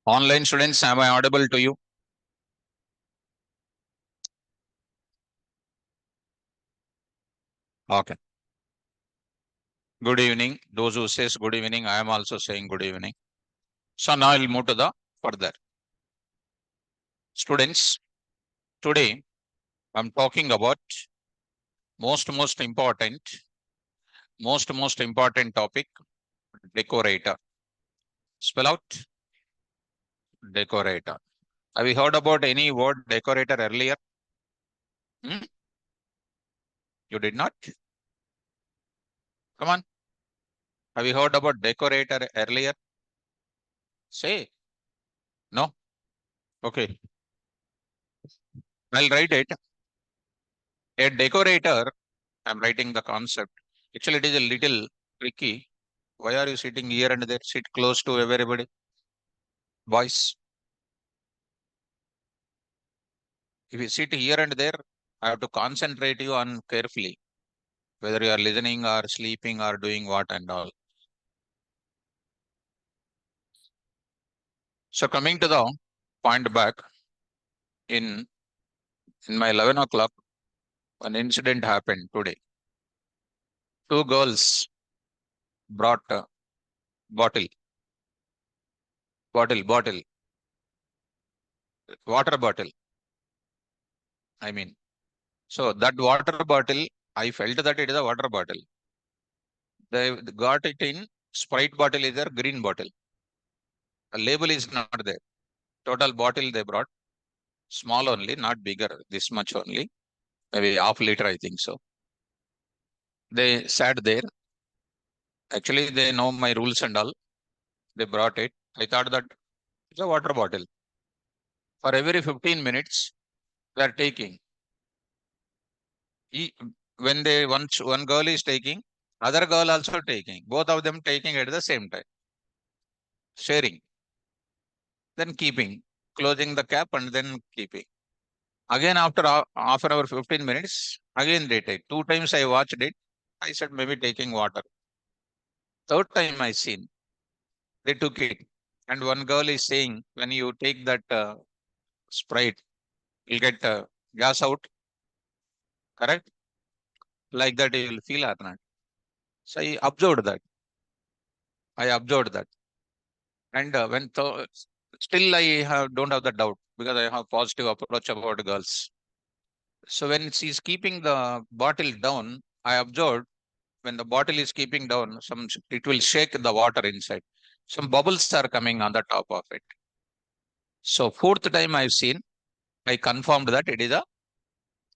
Online students, am I audible to you? Okay. Good evening. Those who says good evening, I am also saying good evening. So now I'll move to the further. Students, today I'm talking about most important topic, decorator. Spell out decorator. Have you heard about any word decorator earlier? Hmm? You did not? Come on. Have you heard about decorator earlier? Say no. Okay. I'll write it. A decorator. I'm writing the concept. Actually, it is a little tricky. Why are you sitting here and there? Sit close to everybody. Boys, if you sit here and there, I have to concentrate you on carefully, whether you are listening or sleeping or doing what and all. So coming to the point back, in in my 11 o'clock, an incident happened today. Two girls brought a bottle, bottle, water bottle. I mean, so that water bottle, I felt that it is a water bottle. They got it in Sprite bottle is there, green bottle. A label is not there. Total bottle they brought, small only, not bigger, this much only, maybe half liter, I think so. They sat there. Actually, they know my rules and all. They brought it. I thought that it's a water bottle. For every 15 minutes, they are taking. E- When one girl is taking, other girl also taking. Both of them taking at the same time, sharing, then keeping, closing the cap and then keeping. Again, after half an hour, 15 minutes, again they take. Two times I watched it. I said maybe taking water. Third time I seen, they took it. And one girl is saying, when you take that Sprite, you'll get gas out, correct? Like that you will feel or not. So I observed that. I observed that. And still don't have the doubt because I have positive approach about girls. So when she's keeping the bottle down, I observed when the bottle is keeping down, it will shake the water inside. Some bubbles are coming on the top of it. So fourth time I've seen, I confirmed that it is a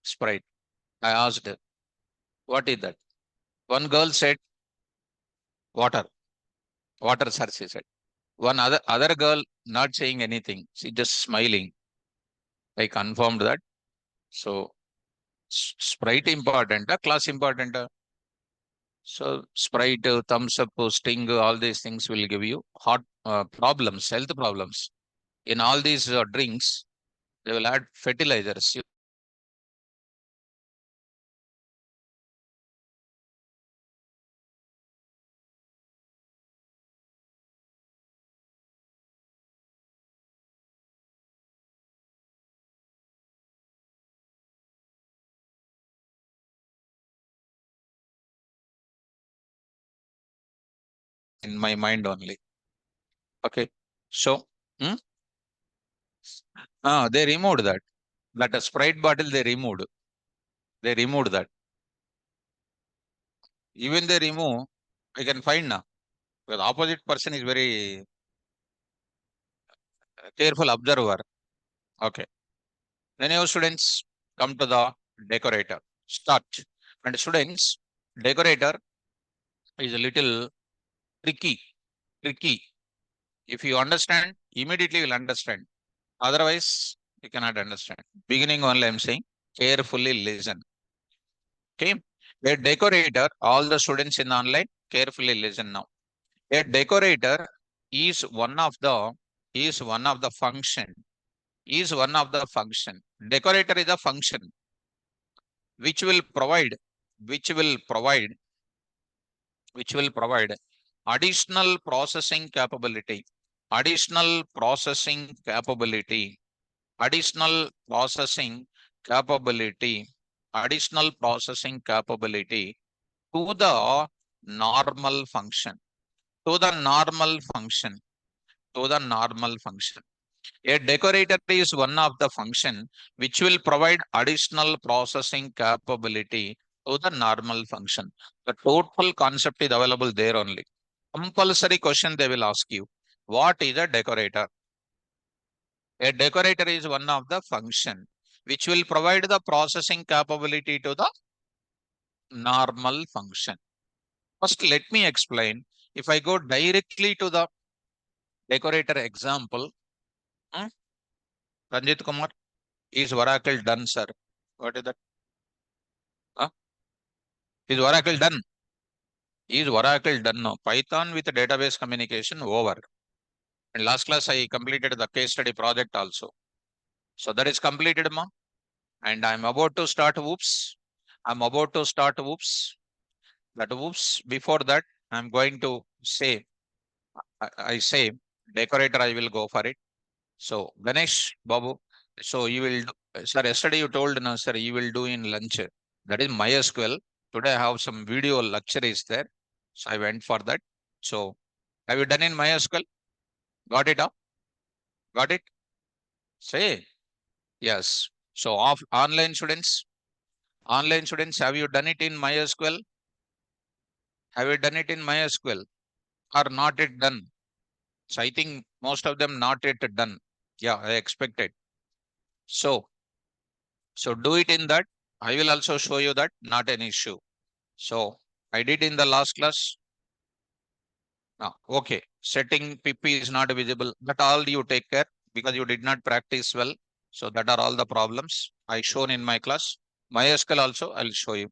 Sprite. I asked her, what is that? One girl said, water. Water, sir, she said. One other girl not saying anything. She just smiling. I confirmed that. So Sprite important, class important. So Sprite, thumbs up, Sting, all these things will give you heart problems, health problems. In all these drinks, they will add fertilizers. In my mind only. Okay. So, hmm? They removed that. That a Sprite bottle they removed. They removed that. Even they remove, I can find now. Because opposite person is very careful observer. Okay. Then your students come to the decorator. Start. And students, decorator is a little tricky. Tricky. If you understand, immediately you'll understand. Otherwise, you cannot understand. Beginning only I'm saying, carefully listen. Okay. A decorator, all the students in online, carefully listen now. A decorator is one of the function, is one of the function. Decorator is a function which will provide which will provide additional processing capability, additional processing capability, additional processing capability, additional processing capability to the normal function, to the normal function, to the normal function. A decorator is one of the function which will provide additional processing capability to the normal function. The total concept is available there only. Compulsory question they will ask you. What is a decorator? A decorator is one of the function which will provide the processing capability to the normal function. First, let me explain. If I go directly to the decorator example, hmm, Ranjit Kumar, is Oracle done, sir? What is that? Huh? Is Oracle done? Is Oracle done now? Python with database communication over. And last class I completed the case study project also. So that is completed, ma. And I'm about to start whoops. I'm about to start whoops. That whoops. Before that, I'm going to say, I say decorator, I will go for it. So Ganesh, Babu, so you will, sir, yesterday you told, no, sir, you will do in lunch. That is MySQL. Today I have some video lecture is there. So I went for that. So have you done in MySQL? Got it up? Got it? Say yes. So off online students, have you done it in MySQL? Have you done it in MySQL or not it done? So I think most of them not yet done. Yeah, I expected. So do it in that. I will also show you that, not an issue. So I did in the last class. Okay. Setting PP is not visible. But all you take care because you did not practice well. So that are all the problems I shown in my class. MySQL also I'll show you.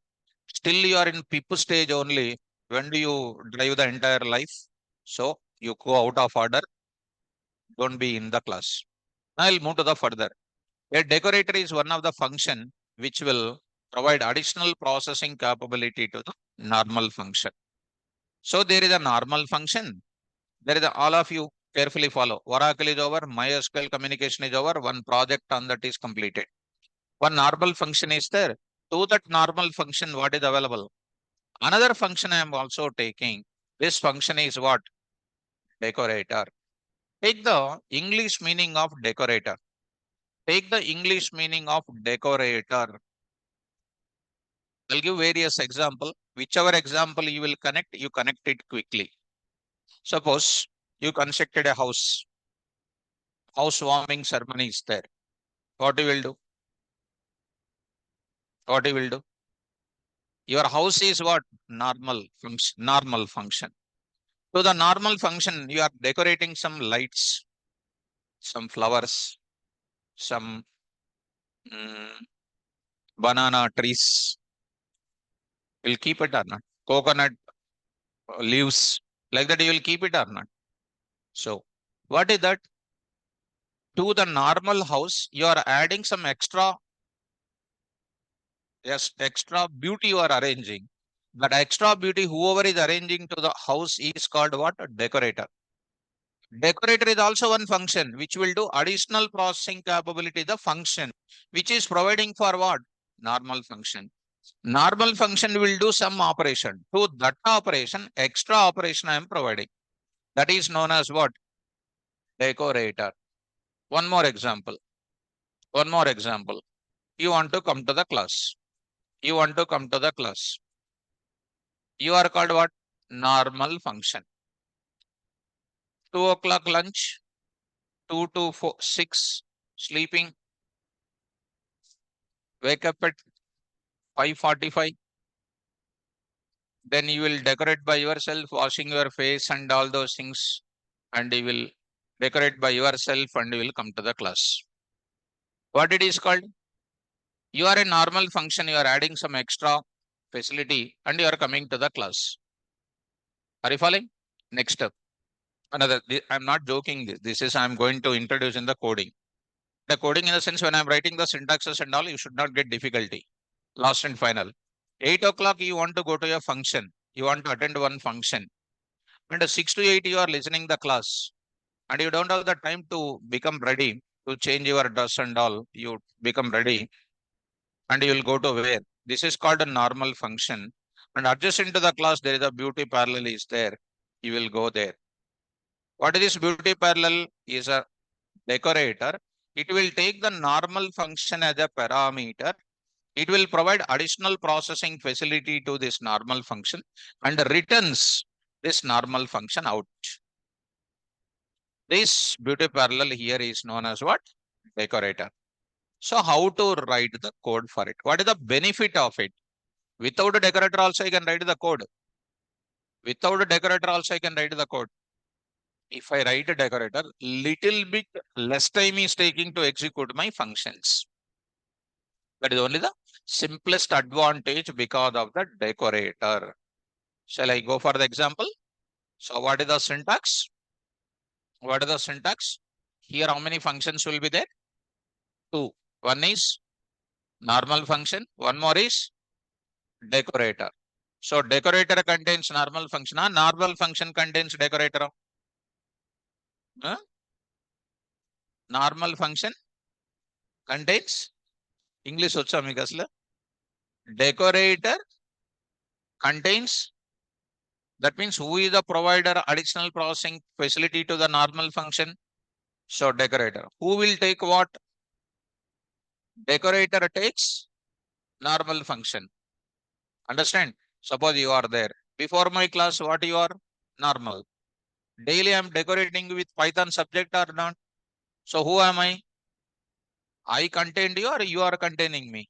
Still you are in PP stage only. When do you drive the entire life? So you go out of order. Don't be in the class. I'll move to the further. A decorator is one of the function which will provide additional processing capability to the normal function. So there is a normal function. There is all of you carefully follow. Oracle is over, MySQL communication is over, one project on that is completed. One normal function is there. To that normal function, what is available? Another function I am also taking. This function is what? Decorator. Take the English meaning of decorator. Take the English meaning of decorator. I'll give various example. Whichever example you will connect, you connect it quickly. Suppose you constructed a house. Housewarming ceremony is there. What you will do? What you will do? Your house is what? Normal function. Normal function. So the normal function, you are decorating some lights, some flowers, some banana trees. Will keep it or not? Coconut leaves. Like that you will keep it or not? So what is that? To the normal house, you are adding some extra, yes, extra beauty you are arranging. That extra beauty, whoever is arranging to the house is called what? A decorator. Decorator is also one function which will do additional processing capability, the function, which is providing for what? Normal function. Normal function will do some operation. To that operation, extra operation I am providing. That is known as what? Decorator. One more example. One more example. You want to come to the class. You want to come to the class. You are called what? Normal function. 2 o'clock lunch, 2 to 4, 6 sleeping, wake up at 5:45. Then you will decorate by yourself, washing your face and all those things. And you will decorate by yourself and you will come to the class. What it is called? You are a normal function. You are adding some extra facility and you are coming to the class. Are you following? Next step. Another, I'm not joking this. This is I'm going to introduce in the coding. The coding in the sense when I'm writing the syntaxes and all, you should not get difficulty. Last and final. 8 o'clock you want to go to a function. You want to attend one function. And 6 to 8 you are listening the class. And you don't have the time to become ready to change your dress and all. You become ready and you will go to where? This is called a normal function. And adjacent to the class, there is a beauty parallel is there. You will go there. What is this beauty parallel? Is a decorator. It will take the normal function as a parameter. It will provide additional processing facility to this normal function and returns this normal function out. This beauty parallel here is known as what? Decorator. So how to write the code for it? What is the benefit of it? Without a decorator also I can write the code. Without a decorator also I can write the code. If I write a decorator, little bit less time is taking to execute my functions. That is only the simplest advantage because of the decorator. Shall I go for the example? So what is the syntax? What is the syntax? Here how many functions will be there? Two. One is normal function. One more is decorator. So decorator contains normal function. Normal function contains decorator. Huh? Normal function contains English వచ్చా మీకు అసలు decorator contains, that means who is the provider additional processing facility to the normal function? So decorator. Who will take what? Decorator takes normal function. Understand? Suppose you are there. Before my class, what you are? Normal. Daily I am decorating with Python subject or not? So who am I? I contained you or you are containing me?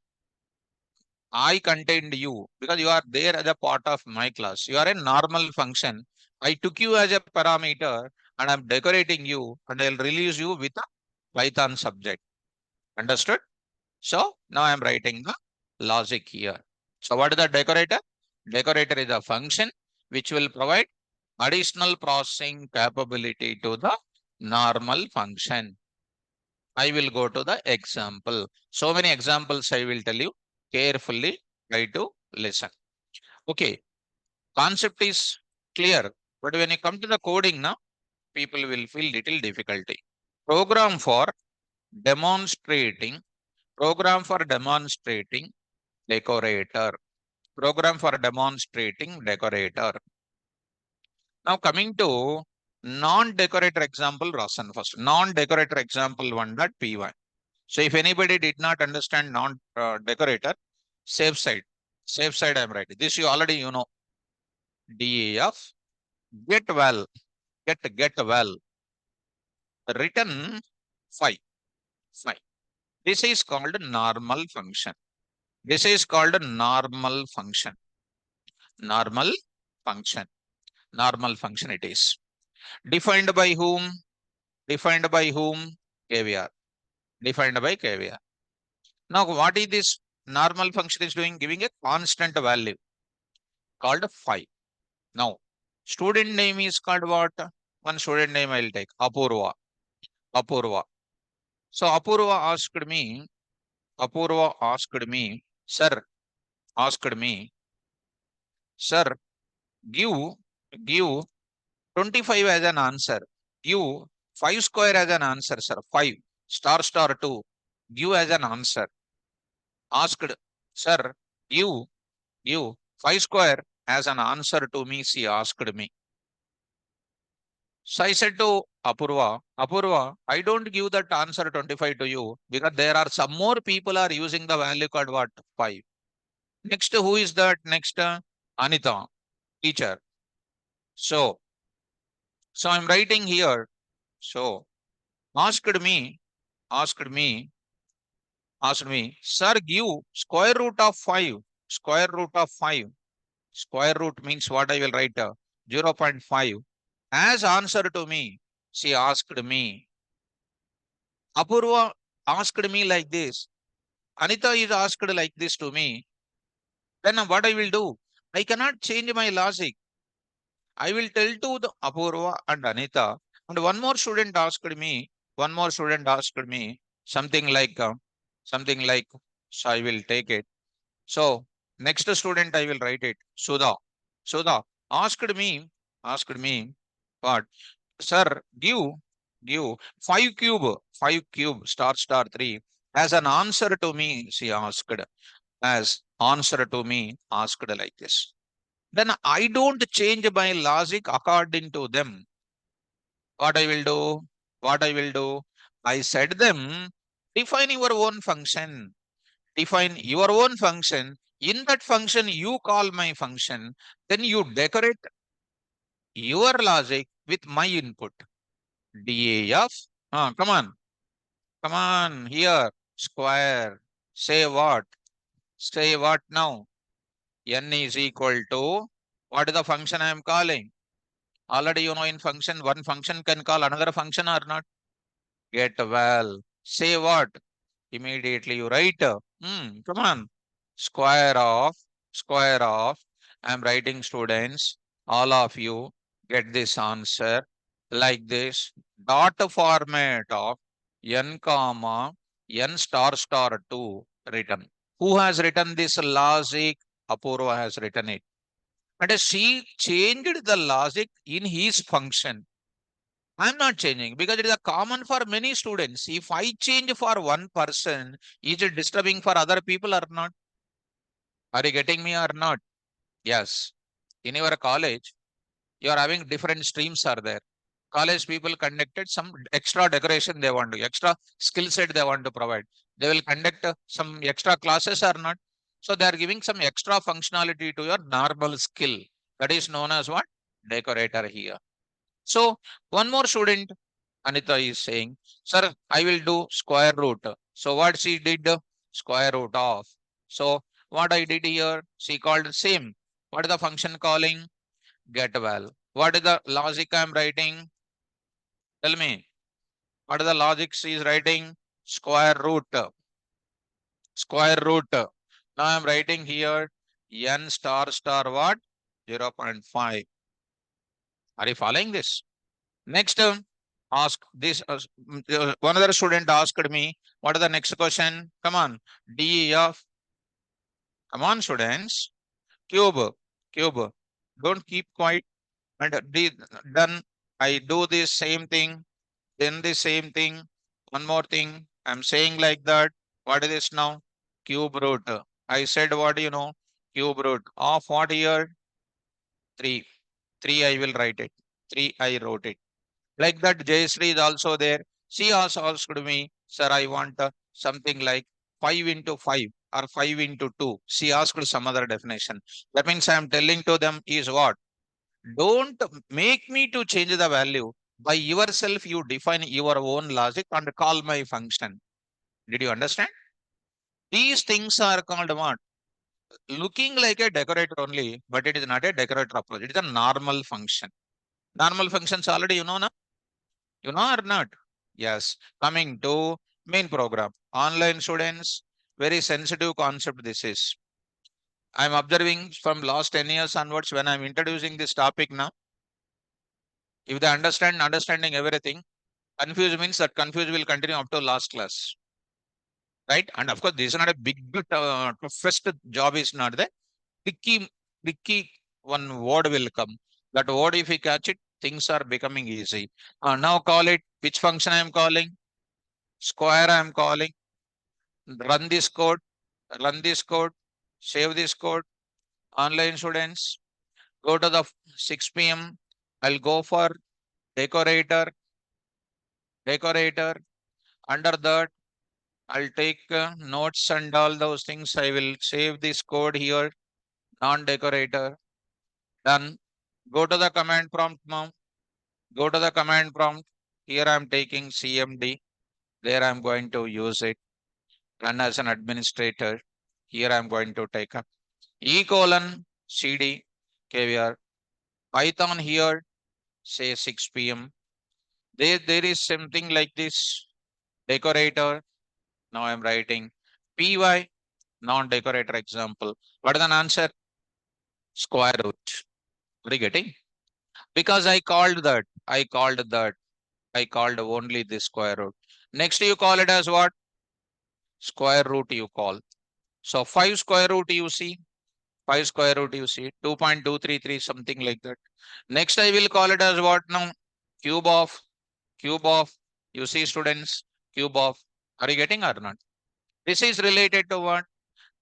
I contained you because you are there as a part of my class. You are a normal function. I took you as a parameter and I'm decorating you and I'll release you with a Python subject. Understood? So now I'm writing the logic here. So what is the decorator? Decorator is a function which will provide additional processing capability to the normal function. I will go to the example. So many examples I will tell you. Carefully try to listen. Okay, concept is clear, but when you come to the coding now, people will feel little difficulty. Program for demonstrating, program for demonstrating decorator, program for demonstrating decorator. Now coming to non-decorator example, Rasan first. Non-decorator example 1.py. So if anybody did not understand non-decorator, safe side I am writing. This you already you know. DEF, get well, get well, written 5, 5. This is called normal function. This is called normal function. Normal function. Normal function it is. Defined by whom? Defined by whom? KVR. Defined by KVR. Now what is this normal function is doing? Giving a constant value called 5. Now student name is called what? One student name I will take. Apurva. Apurva. So Apurva asked me, asked me, sir, give, give 25 as an answer. Give 5 square as an answer, sir. 5 star star 2. Give as an answer. Asked, sir, give, give 5 square as an answer to me, she asked me. So I said to Apurva, I don't give that answer 25 to you because there are some more people are using the value called what? 5. Next, who is that? Next, Anita, teacher. So, so I'm writing here. So, asked me, asked me, asked me, sir, give square root of 5. Square root of 5. Square root means what I will write? 0.5. As answer to me, she asked me. Apurva asked me like this. Anita is asked like this to me. Then what I will do? I cannot change my logic. I will tell to the Apurva and Anita. And one more student asked me. One more student asked me something like, so I will take it. So Next student, I will write it. Sudha. Sudha asked me, what? Sir, give 5 cube, star 3, as an answer to me, she asked, as answer to me, asked like this. Then I don't change my logic according to them. What I will do? What I will do? I said them, define your own function. Define your own function. In that function, you call my function. Then you decorate your logic with my input. DAF. Come on. Come on. Here. Square. Say what? Say what now? N is equal to, what is the function I am calling? Already you know in function, one function can call another function or not? Get well. Say what? Immediately you write. Come on. Square of, square of. I'm writing, students. All of you get this answer like this. Dot format of n comma n star star 2 written. Who has written this logic? Apurva has written it. And she changed the logic in his function. I'm not changing because it is a common for many students. If I change for one person, is it disturbing for other people or not? Are you getting me or not? Yes. In your college, you are having different streams are there. College people conducted some extra decoration they want to, extra skill set they want to provide. They will conduct some extra classes or not. So they are giving some extra functionality to your normal skill. That is known as what? Decorator here. So one more student, Anita is saying, sir, I will do square root. So what she did? Square root of. So what I did here, she called same. What is the function calling? Get well. What is the logic I am writing? Tell me. What is the logic she is writing? Square root. Square root. Now I am writing here n star star what? 0.5. Are you following this? Next, ask this. One other student asked me, what is the next question? Come on. D of, come on, students. Cube. Cube. Don't keep quiet. And D, done. I do this same thing. Then the same thing. One more thing. I'm saying like that. What is this now? Cube root. I said what you know? Cube root. Of what here? 3. 3 I will write it. 3 I wrote it. Like that, Jayashree is also there. She also asked me, sir, I want something like 5 into 5 or 5 into 2. She asked some other definition. That means I am telling to them is what? Don't make me to change the value. By yourself, you define your own logic and call my function. Did you understand? These things are called what? Looking like a decorator only, but it is not a decorator approach. It is a normal function. Normal functions already you know, na? You know or not? Yes. Coming to main program. Online students, very sensitive concept this is. I'm observing from last 10 years onwards when I'm introducing this topic now. If they understanding everything, confused means that confused will continue up to last class. Right? And of course, this is not a big, toughest job is not there. Tricky one word will come. That word, if we catch it, things are becoming easy. Now call it, which function I am calling? Square I am calling. Run this code, run this code, save this code. Online students, go to the 6 p.m. I'll go for decorator, decorator. Under that, I'll take notes and all those things. I will save this code here, non-decorator. Done. Go to the command prompt now. Go to the command prompt. Here I'm taking CMD. There I'm going to use it. Run as an administrator. Here I'm going to take up E colon CD KVR. Python here, say 6 p.m. There is something like this. Decorator. Now I'm writing PY, non-decorator example. What is an answer? Square root. Are you getting? Because I called that. I called only the square root. Next you call it as what? Square root you call. So 5 square root you see. 5 square root you see, 2.233, something like that. Next I will call it as what now? Cube of, cube of, you see students, cube of, are you getting or not? This is related to what?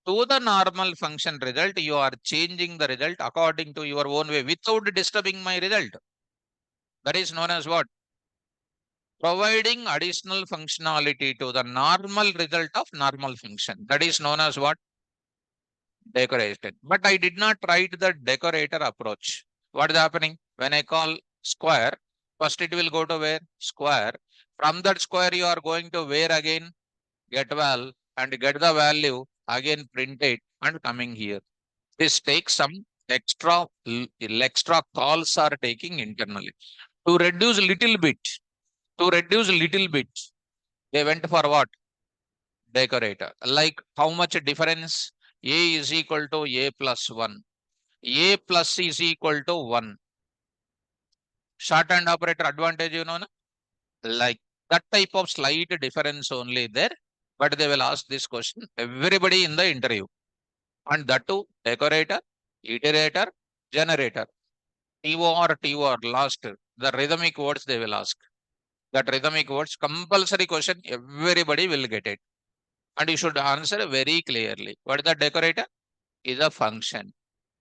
To the normal function result, you are changing the result according to your own way without disturbing my result. That is known as what? Providing additional functionality to the normal result of normal function. That is known as what? Decoration. But I did not write the decorator approach. What is happening? When I call square, first it will go to where? Square. From that square, you are going to where again? Get val and get the value, again print it and coming here. This takes some extra calls are taking internally. To reduce little bit, to reduce little bit, they went for what? Decorator. Like how much difference? A is equal to A plus 1. A plus is equal to 1. Shorthand operator advantage, you know, na? Like that type of slight difference only there. But they will ask this question, everybody in the interview. And that too, decorator, iterator, generator. TO or last, the rhythmic words they will ask. That rhythmic words, compulsory question, everybody will get it. And you should answer very clearly. What is the decorator? Is a function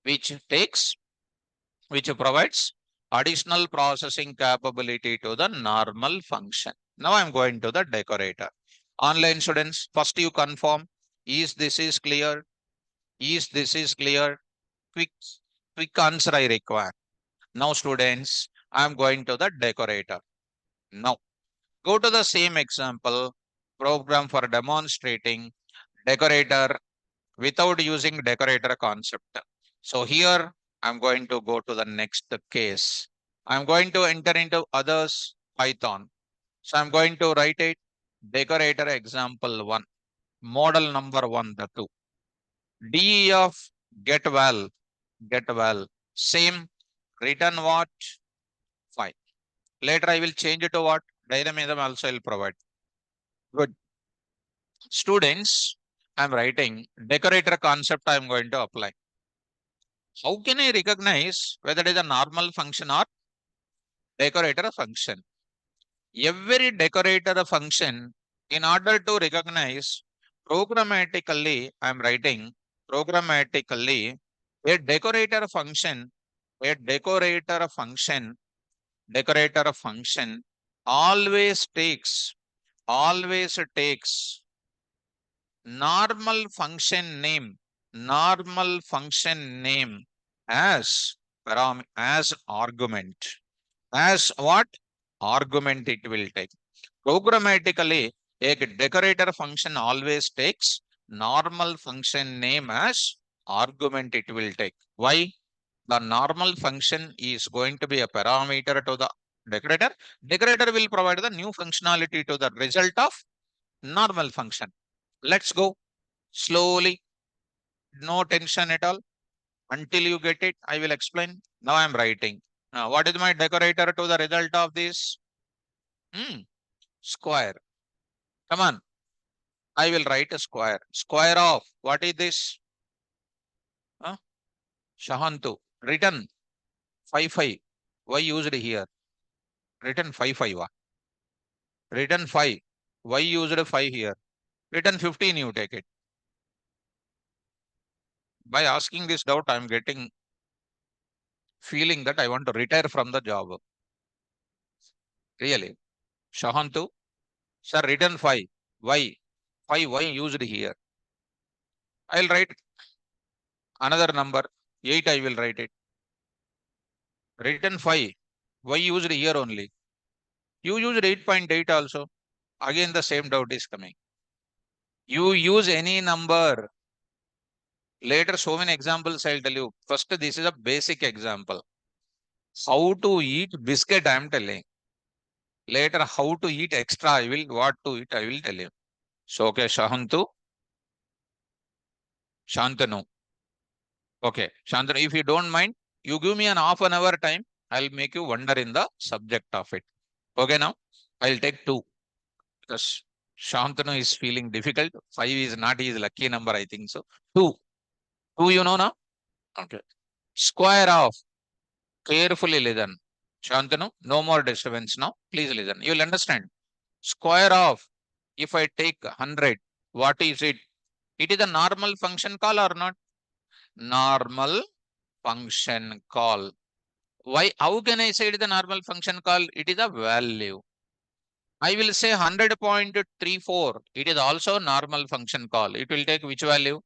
which takes, which provides additional processing capability to the normal function. Now I'm going to the decorator. Online students, first you confirm, is this is clear? Is this is clear? Quick, quick answer I require. Now students, I'm going to the decorator. Now, go to the same example, program for demonstrating decorator without using decorator concept. So here I'm going to go to the next case. I'm going to enter into others Python. So I'm going to write it decorator example 1, model number 1, the 2. DE of get val, same, return what? 5. Later I will change it to what? Dynamism also will provide. Good. Students, I'm writing decorator concept I'm going to apply. How can I recognize whether it is a normal function or decorator function? Every decorator function, in order to recognize programmatically, I'm writing programmatically a decorator function always takes normal function name as as argument. As what? Argument it will take. Programmatically, a decorator function always takes normal function name as argument it will take. Why? The normal function is going to be a parameter to the decorator. Decorator will provide the new functionality to the result of normal function. Let's go slowly, no tension at all. Until you get it, I will explain. Now I'm writing. Now, what is my decorator to the result of this? Square. Come on. I will write a square. Square of, what is this? Shahantu. Written 5, 5. Why used here? Written 5, 5. Written 5. Why used 5 here? Written 15, you take it. By asking this doubt, I'm getting feeling that I want to retire from the job. Really. Shahantu. Sir, written 5. Why? 5, why used here? I'll write another number. 8, I will write it. Written 5. Why used here only? You used 8.8 also. Again, the same doubt is coming. You use any number. Later, so many examples I'll tell you. First, this is a basic example. How to eat biscuit, I am telling. Later, how to eat extra, what to eat, I will tell you. So, okay, Shahantu. Shantanu. Okay, Shantanu, if you don't mind, you give me an half an hour time. I'll make you wonder in the subject of it. Okay, now I'll take 2 because Shantanu is feeling difficult. 5 is not his lucky number, I think so. 2. 2, you know now? Okay. Square of, carefully listen. Shantanu, no more disturbance now. Please listen. You will understand. Square of, if I take 100, what is it? It is a normal function call or not? Normal function call. Why? How can I say it is a normal function call? It is a value. I will say 100.34. It is also normal function call. It will take which value?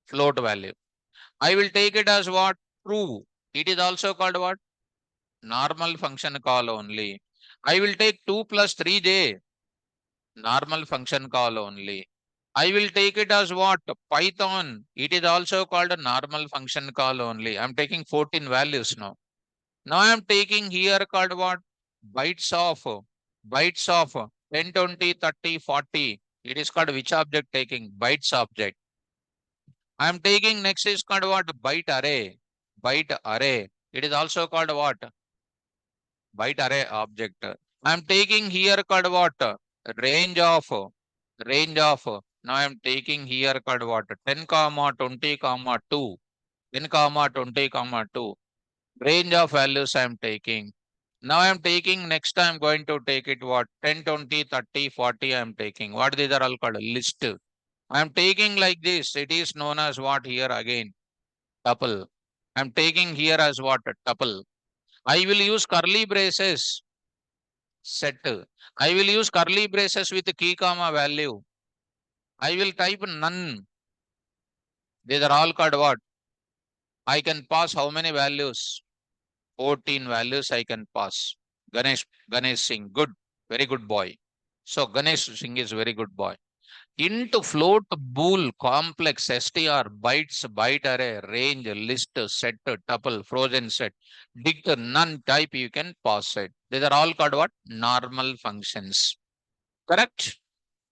Float value. I will take it as what? True. It is also called what? Normal function call only. I will take 2 plus 3j. Normal function call only. I will take it as what? Python. It is also called a normal function call only. I'm taking 14 values now. Now I'm taking here called what? Bytes of. Bytes of 10, 20, 30, 40. It is called which object taking? Bytes object. I'm taking next is called what? Byte array. Byte array. It is also called what? Byte array object. I'm taking here called what? Range of. Range of. Now I'm taking here called what? 10 comma 20 comma 2. 10 comma 20 comma 2. Range of values I'm taking. Now I'm taking next I'm going to take it what? 10, 20, 30, 40 I'm taking. What these are all called? List. I'm taking like this. It is known as what here again? Tuple. I'm taking here as what? Tuple. I will use curly braces. Set. I will use curly braces with key comma value. I will type none. These are all called what? I can pass how many values? 14 values I can pass. Ganesh Singh, good, very good boy. So Ganesh Singh is very good boy. Into float, bool, complex, str, bytes, byte array, range, list, set, tuple, frozen set, dict, none type you can pass it. These are all called what? Normal functions. Correct?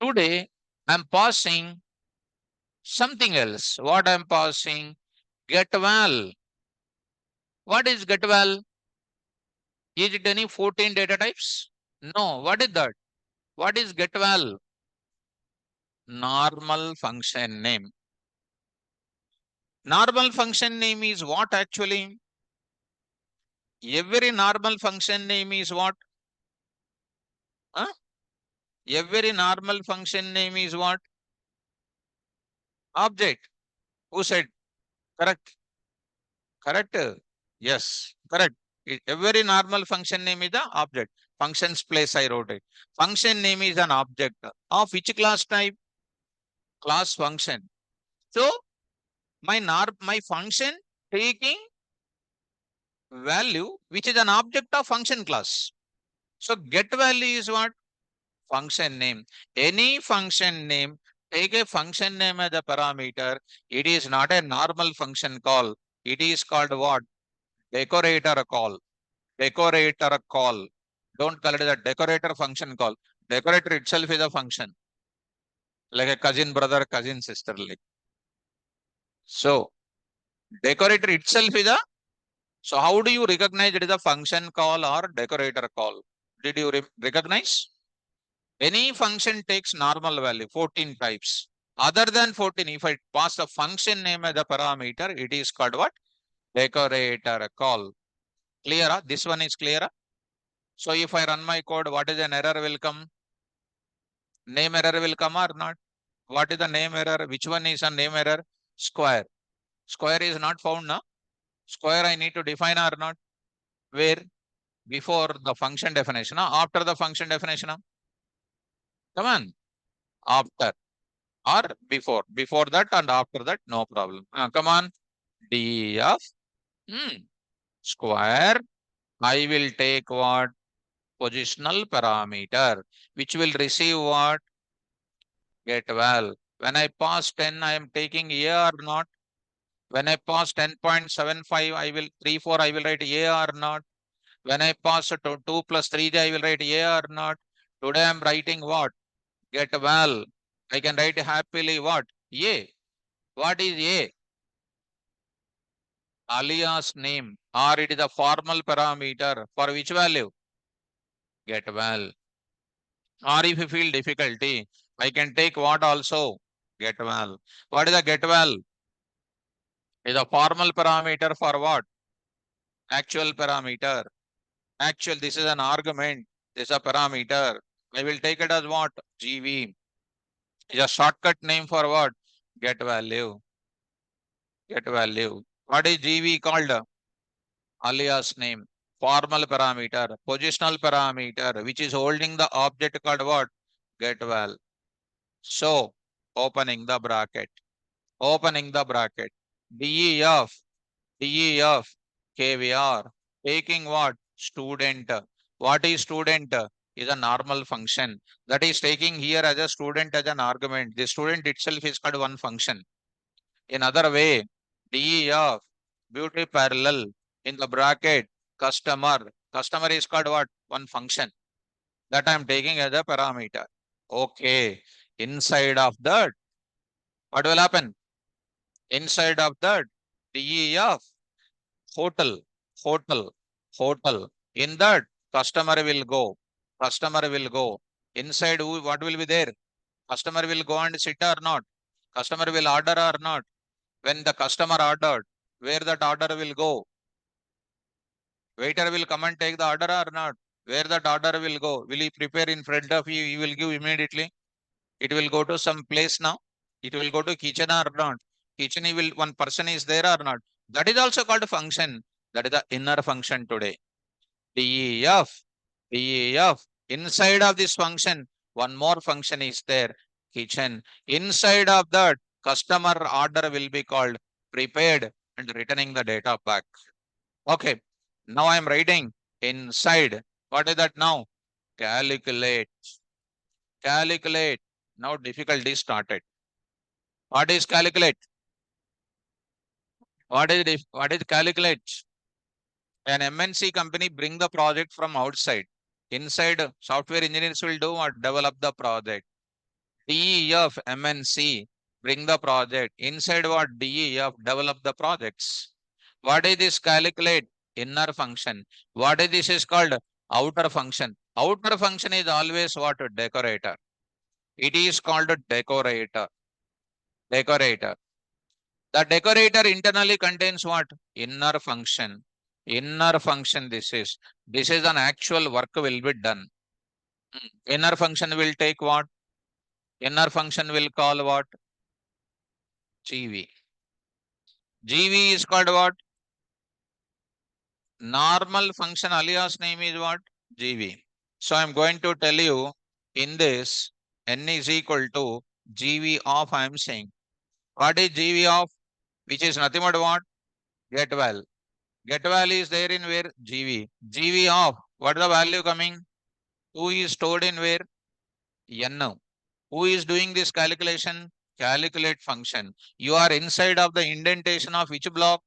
Today I'm passing something else. What I'm passing? Get val. What is get val? Is it any 14 data types? No. What is that? What is get val? Normal function name. Normal function name is what actually? Every normal function name is what? Huh? Every normal function name is what? Object. Who said? Correct. Correct. Yes. Correct. Every normal function name is the object. Functions place I wrote it. Function name is an object. Of which class type? Class function. So my function taking value which is an object of function class. So get value is what? Function name. Any function name, take a function name as a parameter. It is not a normal function call. It is called what? Decorator call. Decorator call. Don't call it a decorator function call. Decorator itself is a function. Like a cousin brother, cousin sister. Like. So decorator itself is a. So how do you recognize it is a function call or decorator call? Did you recognize? Any function takes normal value, 14 types. Other than 14, if I pass a function name as a parameter, it is called what? Decorator call. Clear? This one is clear. So if I run my code, what is an error will come? Name error will come or not? What is the name error? Which one is a name error? Square. Square is not found now. Square I need to define or not? Where? Before the function definition, after the function definition. Come on. After or before. Before that and after that, no problem. Come on. D of square. I will take what? Positional parameter, which will receive what? Get val. When I pass 10, I am taking A or not. When I pass 10.75, I will 34, I will write A or not. When I pass to 2 plus 3, I will write A or not. Today I am writing what? Get val. I can write happily what? A. What is A? Alias name, or it is a formal parameter for which value? Get val. Or if you feel difficulty, I can take what also? Get val. What is the get val? is a formal parameter for what? Actual parameter. Actual, this is an argument. This is a parameter. I will take it as what? GV. Is a shortcut name for what? Get value. Get value. What is GV called? Alias name. Formal parameter. Positional parameter, which is holding the object called what? Get val. So, opening the bracket. Opening the bracket. DEF. DEF. KVR. Taking what? Student. What is student? Is a normal function. That is taking here as a student as an argument. The student itself is called one function. In other way, DEF, beauty parallel, in the bracket, customer. Customer is called what? One function. That I am taking as a parameter. Okay. Inside of that, what will happen? Inside of that, DEF, hotel, hotel, hotel. In that, customer will go. Customer will go. Inside, what will be there? Customer will go and sit or not? Customer will order or not? When the customer ordered, where that order will go? Waiter will come and take the order or not? Where that order will go? Will he prepare in front of you? You will give immediately. It will go to some place now. It will go to kitchen or not. Kitchen he will one person is there or not. That is also called function. That is the inner function today. DEF. DEF. Inside of this function, one more function is there. Kitchen. Inside of that, customer order will be called prepared and returning the data back. Okay. Now I am writing inside. What is that now? Calculate. Calculate. Now difficulty started. What is calculate? What is calculate? An MNC company bring the project from outside. Inside, software engineers will do what? Develop the project. DEF MNC bring the project. Inside what? DEF develop the projects. What is this calculate? Inner function. What is this is called? Outer function. Outer function is always what? Decorator. It is called decorator. Decorator. The decorator internally contains what? Inner function. Inner function this is an actual work will be done. Inner function will take what? Inner function will call what? GV. GV is called what? Normal function alias name is what? GV. So I'm going to tell you in this n is equal to GV of I am saying. What is GV of? Which is nothing but what? Get val. Get val is there in where? GV. GV of what is the value coming? 2 is stored in where? N. Who is doing this calculation? Calculate function. You are inside of the indentation of which block?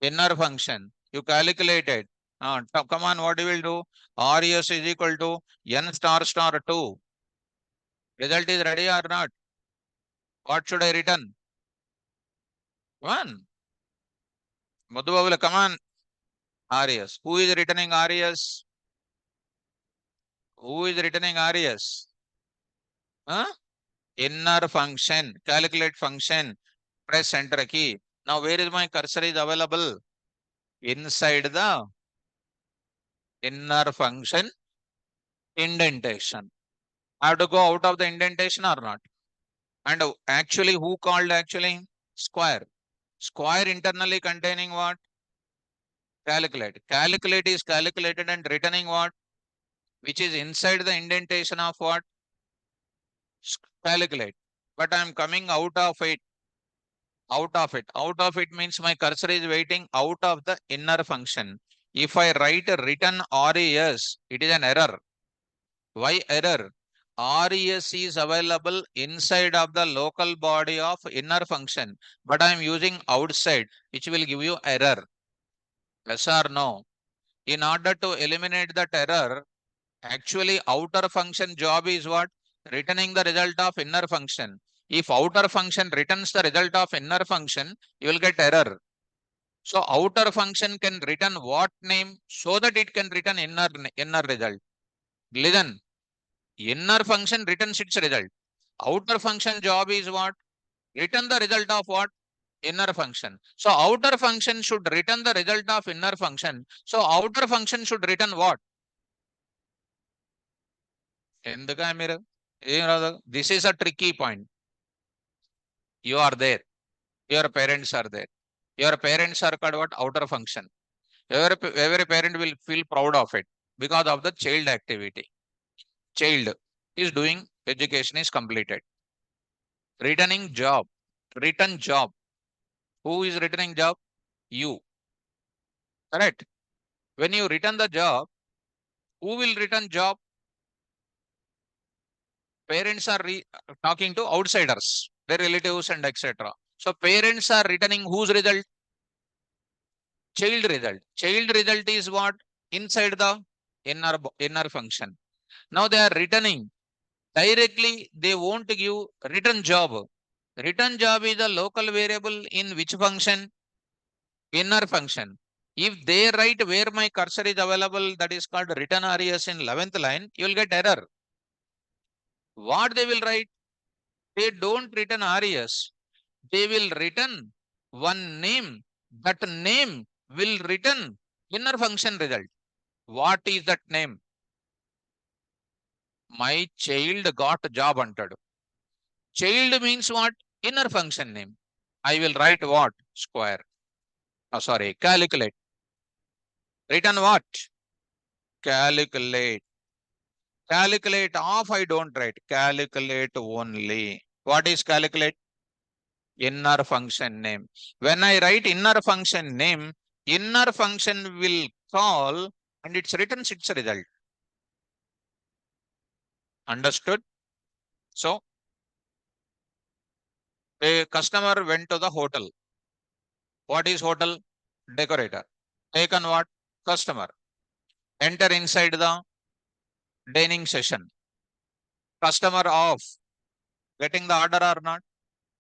Inner function. You calculated. Come on, what you will do? RES is equal to N star star 2. Result is ready or not? What should I return? 1. Madhubabula, come on. RES. Who is returning RES? Who is returning RES? Huh? Inner function. Calculate function. Press enter key. Now where is my cursor is available? Inside the inner function indentation. I have to go out of the indentation or not? And actually, who called actually? Square. Square internally containing what? Calculate. Calculate is calculated and returning what? Which is inside the indentation of what? Calculate. But I am coming out of it. Out of it. Out of it means my cursor is waiting out of the inner function. If I write return RES, it is an error. Why error? RES is available inside of the local body of inner function, but I am using outside, which will give you error. Yes or no? In order to eliminate that error, actually outer function job is what? Returning the result of inner function. If outer function returns the result of inner function, you will get error. So outer function can return what name so that it can return inner result. Listen. Inner function returns its result. Outer function job is what? Return the result of what? Inner function. So outer function should return the result of inner function. So outer function should return what? ఎందుకా మీరు ఏం రాదు? This is a tricky point. You are there. Your parents are there. Your parents are called what? Outer function. Every parent will feel proud of it because of the child activity. Child is doing education is completed. Returning job. Return job. Who is returning job? You. Correct. When you return the job, who will return job? Parents are talking to outsiders, their relatives and etc. So parents are returning whose result? Child result. Child result is what? Inside the inner function. Now they are returning directly. They won't give return job. Return job is a local variable in which function? Inner function. If they write where my cursor is available, that is called return res in 11th line, you will get error. What they will write? They don't return res. They will return one name. That name will return inner function result. What is that name? My child got job antadu. Child means what? Inner function name. I will write what? Square. Oh, sorry, calculate. Return what? Calculate. Calculate off, I don't write. Calculate only. What is calculate? Inner function name. When I write inner function name, inner function will call and it returns its result. Understood? So, a customer went to the hotel. What is hotel? Decorator. Taken what? Customer. Enter inside the dining session. Customer off. Getting the order or not?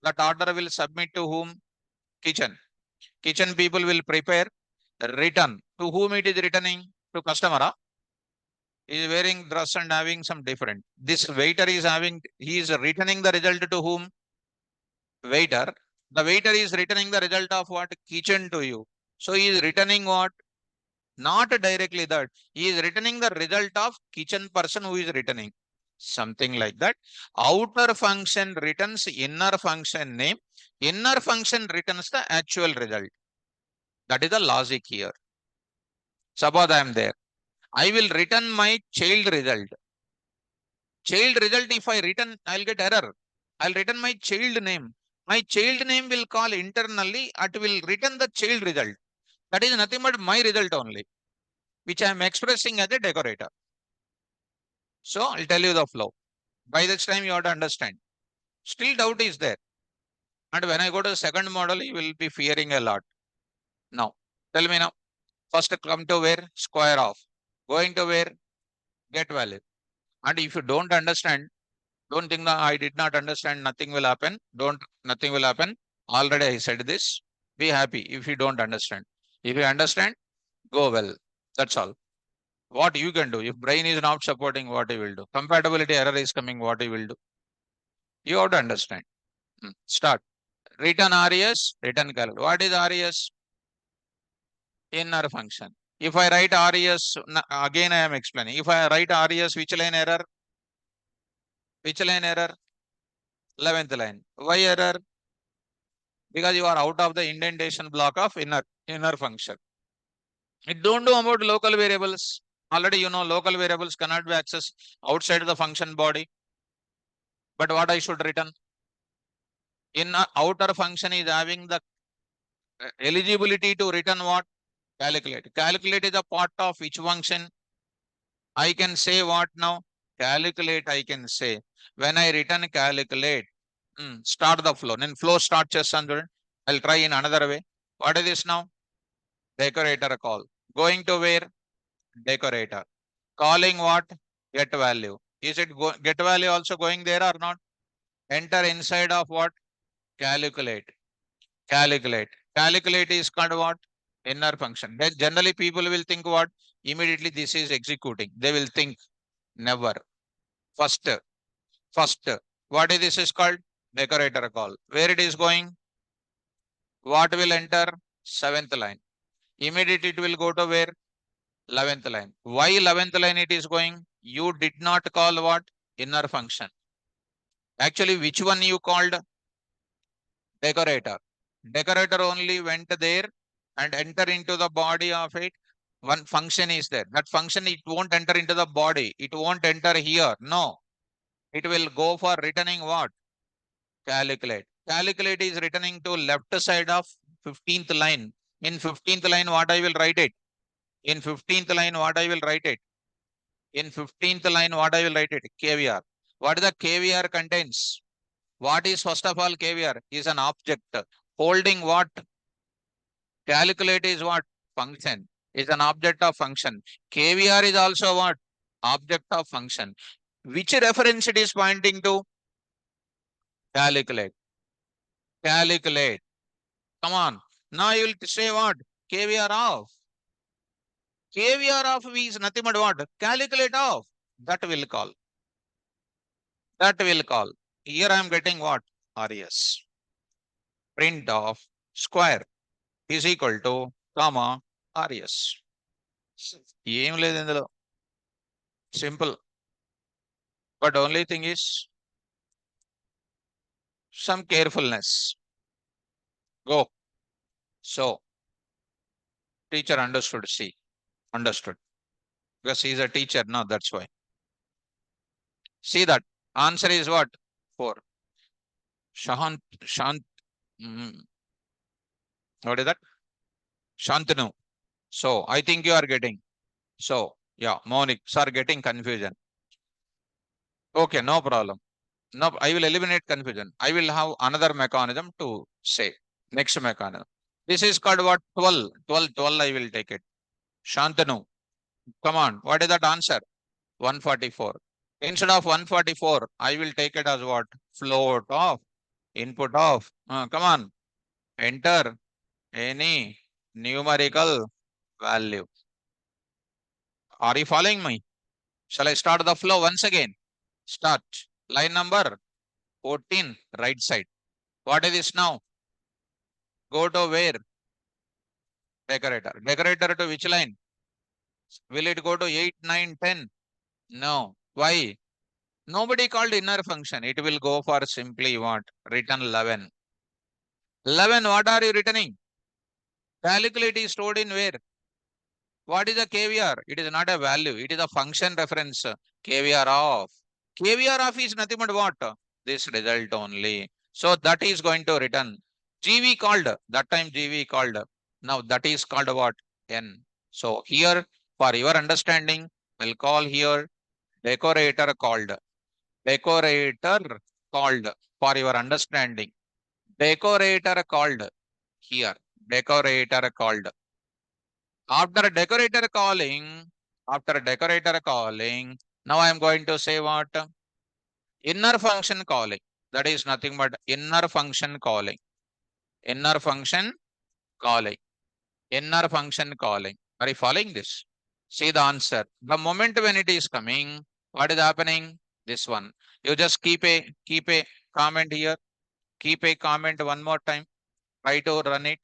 That order will submit to whom? Kitchen. Kitchen people will prepare. Return. To whom it is returning? To customer. Huh? He is wearing dress and having some different. This waiter is having, he is returning the result to whom? Waiter. The waiter is returning the result of what? Kitchen to you. So he is returning what? Not directly that. He is returning the result of kitchen person who is returning. Something like that. Outer function returns inner function name. Inner function returns the actual result. That is the logic here. Suppose I am there. I will return my child result. Child result, if I return, I'll get error. I'll return my child name. My child name will call internally. It will return the child result. That is nothing but my result only, which I am expressing as a decorator. So I'll tell you the flow. By this time, you have to understand. Still doubt is there. And when I go to the second model, you will be fearing a lot. Now, tell me now. First come to where? Square off. Going to where? Get value. And if you don't understand, don't think that I did not understand, nothing will happen. Nothing will happen. Already I said this. Be happy if you don't understand. If you understand, go well. That's all. What you can do. If brain is not supporting, what you will do. Compatibility error is coming, what you will do. You have to understand. Start. Return res, return calculate. What is res? Inner function. If I write res, again I am explaining. If I write res, which line error? Which line error? 11th line. Why error? Because you are out of the indentation block of inner function. It don't know about local variables. Already you know local variables cannot be accessed outside the function body. But what I should return? In outer function is having the eligibility to return what? Calculate. Calculate is a part of which function? I can say what now? Calculate I can say. When I return calculate, start the flow. Then flow start chessan. I'll try in another way. What is this now? Decorator call. Going to where? Decorator. Calling what? Get value. Is it get value also going there or not? Enter inside of what? Calculate. Calculate. Calculate is called what? Inner function. Then generally people will think what? Immediately this is executing. They will think never. First. First. What is this is called? Decorator call. Where it is going? What will enter? 7th line. Immediately it will go to where? 11th line. Why 11th line it is going? You did not call what? Inner function. Actually, which one you called? Decorator. Decorator only went there and enter into the body of it. One function is there. That function, it won't enter into the body. It won't enter here. No. It will go for returning what? Calculate. Calculate is returning to left side of 15th line. In 15th line, what I will write it? In 15th line, what I will write it? In 15th line, what I will write it? KVR. What the KVR contains? What is first of all KVR? Is an object holding what? Calculate is what? Function. Is an object of function. KVR is also what? Object of function. Which reference it is pointing to? Calculate. Calculate. Come on. Now you will say what? KVR of. KVR of is nothing but what? Calculate of. That will call. That will call. Here I am getting what? RS. Print of square is equal to comma RS. ఏం లేదు ఇందులో. Simple. But only thing is some carefulness. Go. So teacher understood. See, understood. Because he is a teacher, no, that's why. See that. Answer is what? 4. Shant. What is that? Shantanu. So I think you are getting. So yeah, Monic, are getting confusion. Okay, no problem. No, I will eliminate confusion. I will have another mechanism to say. Next mechanism. This is called what? 12. 12, 12 I will take it. Shantanu. Come on. What is that answer? 144. Instead of 144, I will take it as what? Float of input of. Come on. Enter any numerical value. Are you following me? Shall I start the flow once again? Start. Line number 14, right side. What is this now? Go to where? Decorator. Decorator to which line? Will it go to 8, 9, 10? No. Why? Nobody called inner function. It will go for simply what? Return 11. 11, what are you returning? Calculate is stored in where? What is a KVR? It is not a value. It is a function reference. KVR of. KVR of is nothing but what? This result only. So that is going to return. GV called. That time GV called. Now that is called what? N. So here, for your understanding, we'll call here decorator called. Decorator called. For your understanding. Decorator called. Here. Decorator called. After decorator calling, now I am going to say what? Inner function calling. That is nothing but inner function calling. Inner function calling. Inner function calling. Are you following this? See the answer. The moment when it is coming, what is happening? This one. You just keep a comment here. Keep a comment one more time. Try to run it.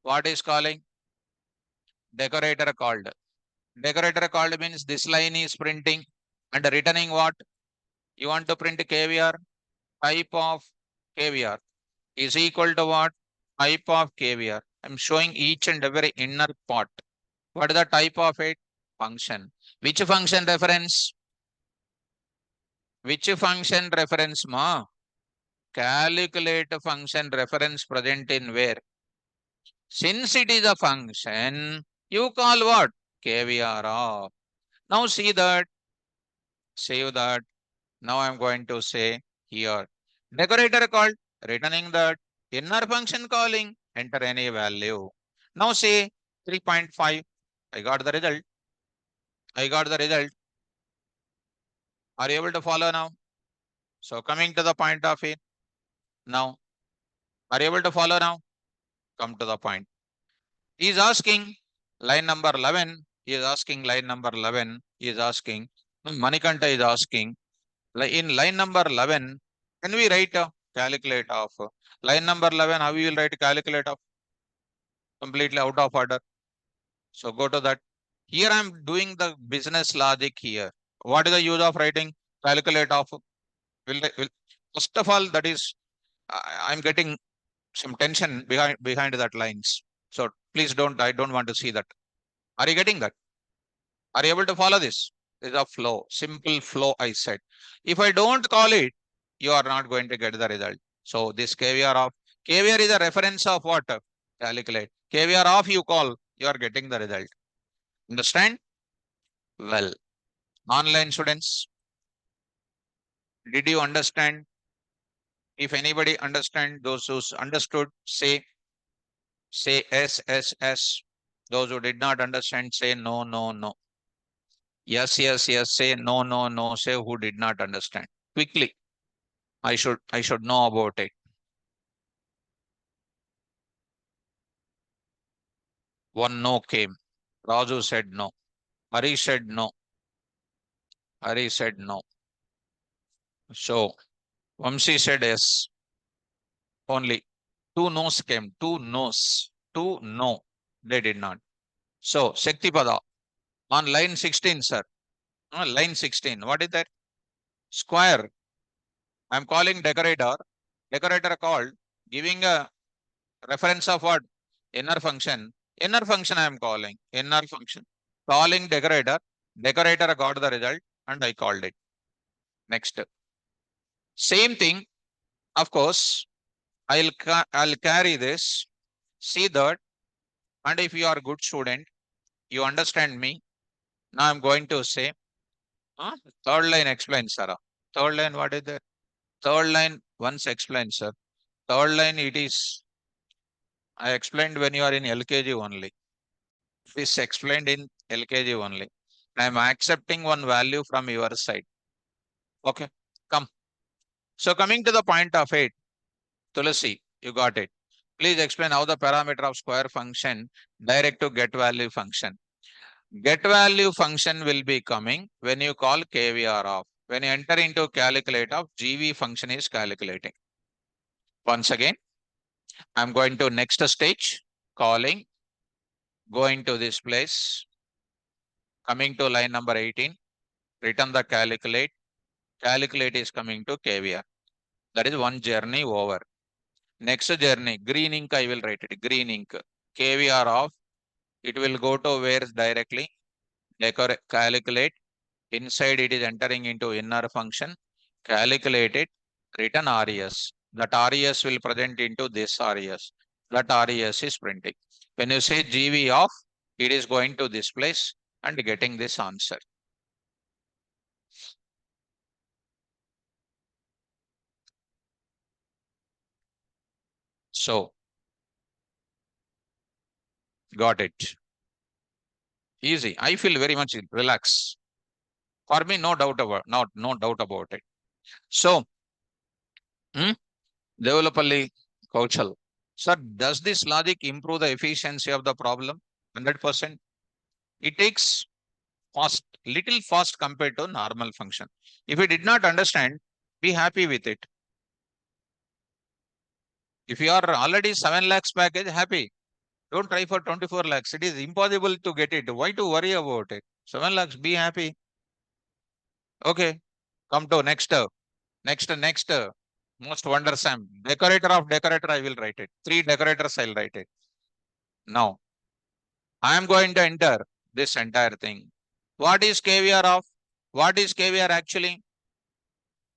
What is calling? Decorator called. Decorator called means this line is printing and returning what? You want to print KVR? Type of KVR is equal to what? Type of KVR. I'm showing each and every inner part. What is the type of it? Function. Which function reference? Which function reference, ma? Calculate function reference present in where? Since it is a function, you call what? KVR of. Now see that. Save that. Now I'm going to say here. Decorator called, returning that. Inner function calling, enter any value. Now say 3.5. I got the result. I got the result. Are you able to follow now? So coming to the point of it. Now, are you able to follow now? Come to the point. He is asking line number 11. He is asking line number 11. He is asking. Manikanta is asking. In line number 11, can we write calculate of. Line number 11, how you will write calculate of? Completely out of order. So go to that. Here I am doing the business logic here. What is the use of writing calculate of? First of all, that is, I'm getting some tension behind that lines. So please don't, I don't want to see that. Are you getting that? Are you able to follow this? This is a flow, simple flow, I said. If I don't call it, you are not going to get the result. So this KVR is a reference of what? Calculate. KVR of you call, you are getting the result. Understand? Well, online students, did you understand? If anybody understand, those who understood, say yes, yes, yes. Those who did not understand, say no, no, no. Yes, yes, yes, say no, no, no, say who did not understand. Quickly. I should know about it. One no came. Raju said no. Hari said no. Hari said no. So Vamsi said yes. Only two no's came. Two no's. Two no. They did not. So Shaktipada on line 16, sir. Line 16. What is that? Square. I'm calling decorator. Decorator called, giving a reference of what? Inner function. Inner function I am calling. Inner function. Calling decorator. Decorator got the result and I called it. Next. Same thing. Of course, I'll carry this. See that. And if you are a good student, you understand me. Now I'm going to say, third line explain, Sarah. Third line, what is that? Third line once explained, sir. Third line, it is, I explained when you are in LKG only. This explained in LKG only. I am accepting one value from your side. Okay, come. So coming to the point of it, Tulasi, you got it. Please explain how the parameter of square function direct to get value function. Get value function will be coming when you call KVR of. When you enter into calculate of, GV function is calculating. Once again, I'm going to next stage, calling, going to this place, coming to line number 18, return the calculate. Calculate is coming to KVR. That is one journey over. Next journey, green ink, I will write it. Green ink, KVR of, it will go to where directly? Calculate. Inside it is entering into inner function. Calculate it, return RES. That RES will present into this RES. That RES is printing. When you say GV off, it is going to this place and getting this answer. So, got it. Easy. I feel very much relaxed. For me, no doubt about it. So, Developally Kaushal. Sir, does this logic improve the efficiency of the problem? 100%. It takes little fast compared to normal function. If you did not understand, be happy with it. If you are already 7 lakhs package, happy. Don't try for 24 lakhs. It is impossible to get it. Why to worry about it? 7 lakhs, be happy. Okay. Come to next. Next. Most wondersome. Decorator of decorator, I will write it. 3 decorators, I'll write it. Now, I am going to enter this entire thing. What is KVR of? What is KVR actually?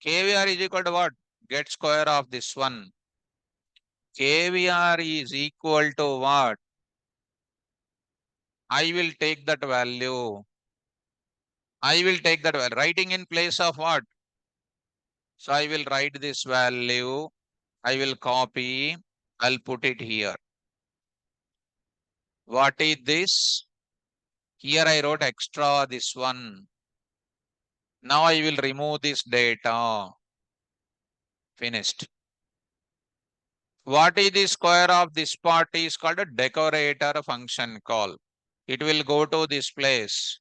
KVR is equal to what? Get square of this one. KVR is equal to what? I will take that value. I will take that value. Writing in place of what? So I will write this value. I will copy. I'll put it here. What is this? Here I wrote extra this one. Now I will remove this data. Finished. What is the square of this part is called a decorator function call. It will go to this place.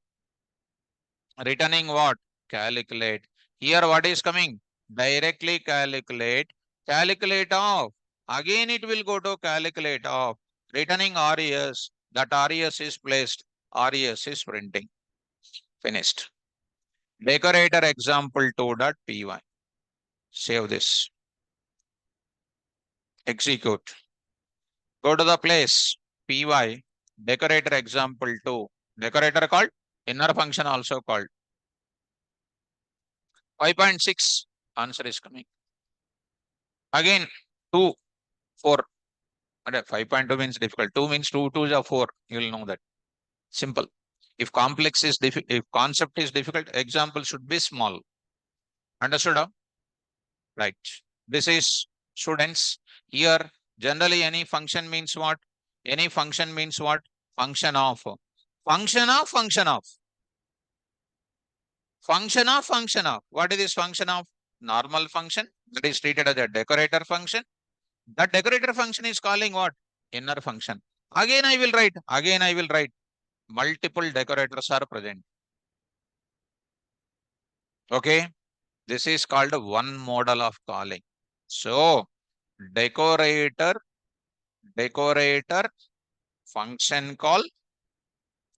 Returning what? Calculate. Here what is coming? Directly calculate. Calculate of. Again it will go to calculate of. Returning RES. That RES is placed. RES is printing. Finished. Decorator example 2.py. Save this. Execute. Go to the place. Py. Decorator example 2. Decorator called. Inner function also called. 5.6. Answer is coming. Again 2, 4. 5.2 means difficult. 2 means 2 twos are 4. You will know that. Simple. If complex is difficult, if concept is difficult, example should be small. Understood? Huh? Right. This is students. Here, generally any function means what? Any function means what? Function of. Function of, function of. Function of, function of. What is this function of? Normal function that is treated as a decorator function. That decorator function is calling what? Inner function. Again I will write. Again I will write. Multiple decorators are present. Okay. This is called one model of calling. So decorator, decorator function call,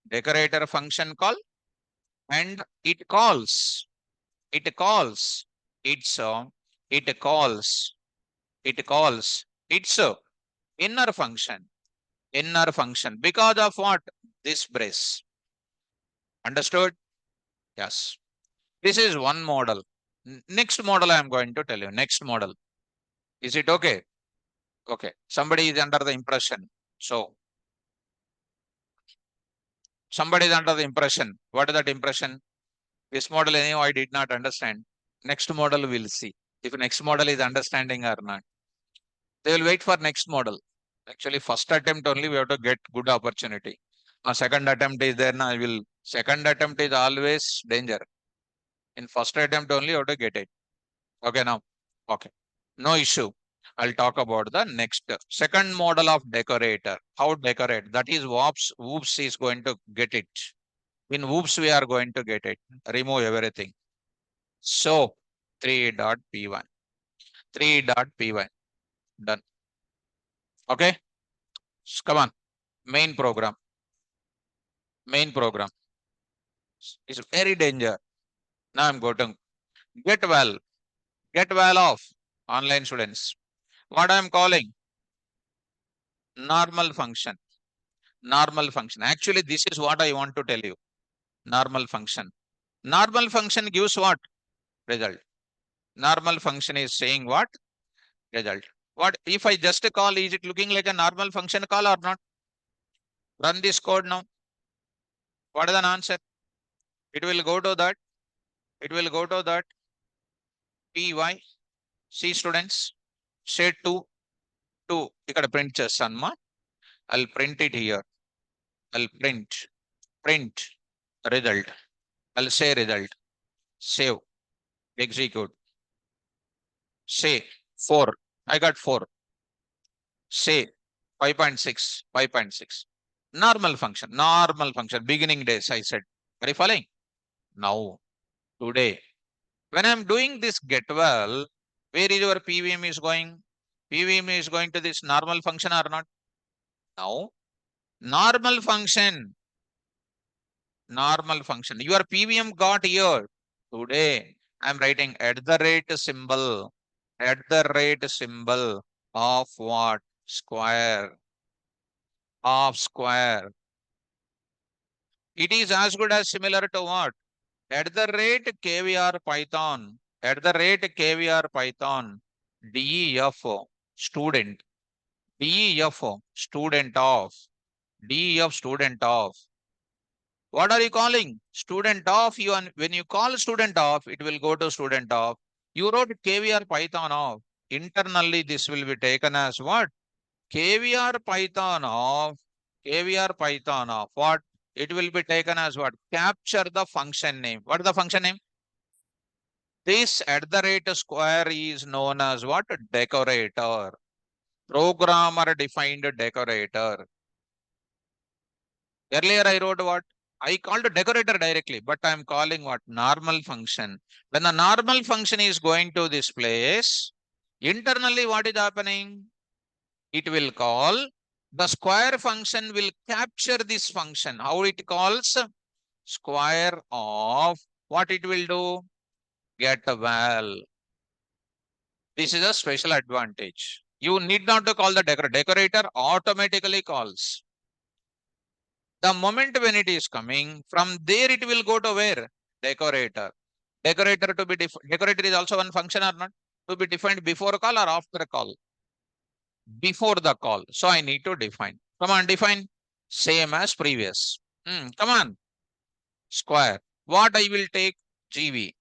decorator function call, and it calls, it calls, it's it calls, it calls, it's inner function because of what? This brace. Understood? Yes. This is one model. Next model I am going to tell you. Next model. Is it okay? Okay. Somebody is under the impression. So somebody is under the impression. What is that impression? This model anyhow I did not understand. Next model we'll see. If next model is understanding or not. They will wait for next model. Actually, first attempt only we have to get good opportunity. A second attempt is there now. I will. Second attempt is always danger. In first attempt only you have to get it. Okay now. Okay. No issue. I'll talk about the next second model of decorator. How decorate? That is whoops. Whoops is going to get it. In whoops we are going to get it. Remove everything. So 3.p1. 3.py. Done. Okay. Come on. Main program. Main program. It's very danger. Now I'm going to get well. Get well of online students. What I'm calling normal function. Normal function. Actually, this is what I want to tell you. Normal function. Normal function gives what? Result. Normal function is saying what? Result. What if I just call, is it looking like a normal function call or not? Run this code now. What is an answer? It will go to that. It will go to that. Py. See students. Say 2. 2. ఇక్కడ print చేస్తానమ్మా. I'll print it here. I'll print result. I'll say result. Save. Execute. Say 4. I got 4. Say 5.6. 5.6. Normal function. Normal function. Beginning days, I said. Are you following? Now, today, when I'm doing this get well, where is your PVM is going? PVM is going to this normal function or not? Now, normal function. Normal function. Your PVM got here. Today, I'm writing at the rate symbol. At the rate symbol of what? Square. Of square. It is as good as similar to what? At the rate KVR Python. At the rate KVR Python. DEF student. DEF student of. DEF student of. What are you calling? Student of. When you call student of, it will go to student of. You wrote KVR Python of. Internally, this will be taken as what? KVR Python of. KVR Python of. What? It will be taken as what? Capture the function name. What is the function name? This at the rate square is known as what? Decorator. Programmer defined decorator. Earlier I wrote what? I called decorator directly, but I am calling what? Normal function. When the normal function is going to this place, Internally, what is happening? It will call the square function will capture this function. How it calls? Square of what it will do? Get val. This is a special advantage. You need not to call the decorator. Decorator automatically calls. The moment when it is coming, from there it will go to where? Decorator. Decorator to be decorator is also one function or not? To be defined before call or after call? Before the call. So I need to define. Come on, define. Same as previous. Come on. Square. What I will take? GV.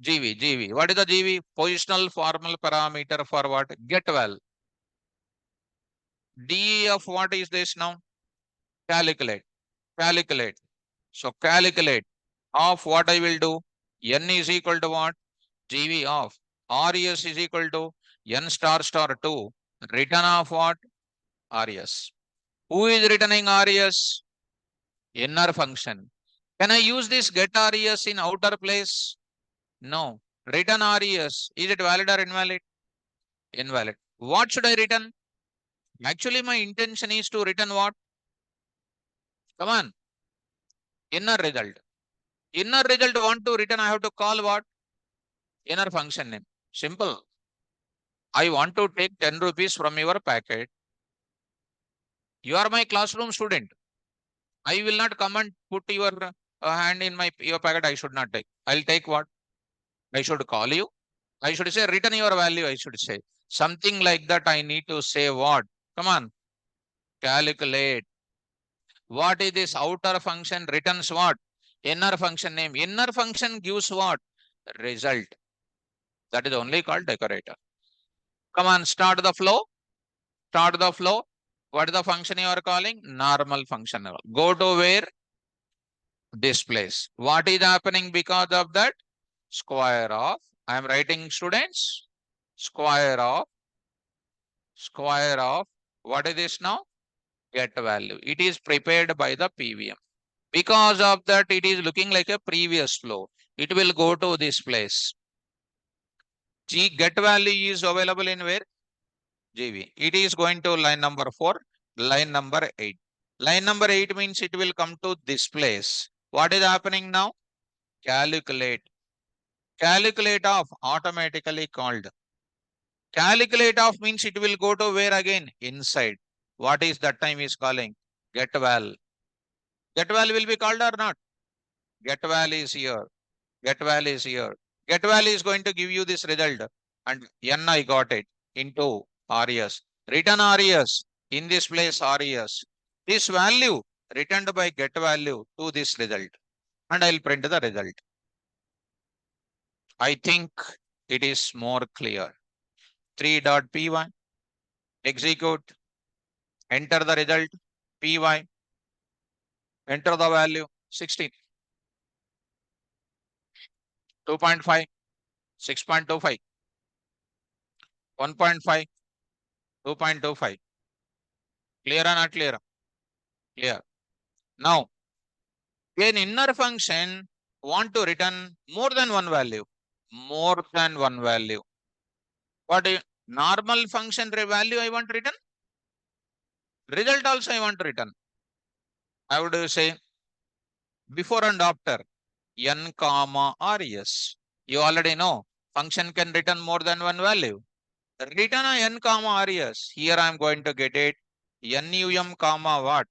GV. What is the GV? Positional formal parameter for what? Get val. D of what is this now? Calculate. Calculate. So calculate of what I will do. N is equal to what? GV of RES is equal to N star star 2. Return of what? RES. Who is returning RES? Inner function. Can I use this get RES in outer place? No. Return RES. Is it valid or invalid? Invalid. What should I return? Actually, my intention is to return what? Come on. Inner result. Inner result want to return. I have to call what? Inner function name. Simple. I want to take 10 rupees from your packet. You are my classroom student. I will not come and put your hand in your packet. I should not take. I'll take what? I should call you. I should say return your value. I should say something like that. I need to say what? Come on. Calculate. What is this outer function returns what? Inner function name. Inner function gives what? Result. That is only called decorator. Come on, start the flow. Start the flow. What is the function you are calling? Normal function. Go to where? This place. What is happening because of that? Square of, I am writing students, square of, what is this now? Get value. It is prepared by the PVM. Because of that, it is looking like a previous flow. It will go to this place. G get value is available in where? GV. It is going to line number 4, line number 8. Line number 8 means it will come to this place. What is happening now? Calculate. Calculate of automatically called. Calculate of means it will go to where again? Inside. What is that time is calling? Get val. Get val will be called or not? Get val is here. Get val is here. Get val is going to give you this result. And N I got it into RES. Return RES. In this place RES. This value returned by get value to this result. And I'll print the result. I think it is more clear. 3.py. Execute. Enter the result. Py. Enter the value. 16. 2.5. 6.25. 1.5. 2.25. Clear or not clear? Clear. Now, an inner function want to return more than one value. More than one value. What is normal function value I want to return? Result also I want to return. I would say before and after n comma res. You already know function can return more than one value. Return a n comma res. Here I am going to get it num comma what?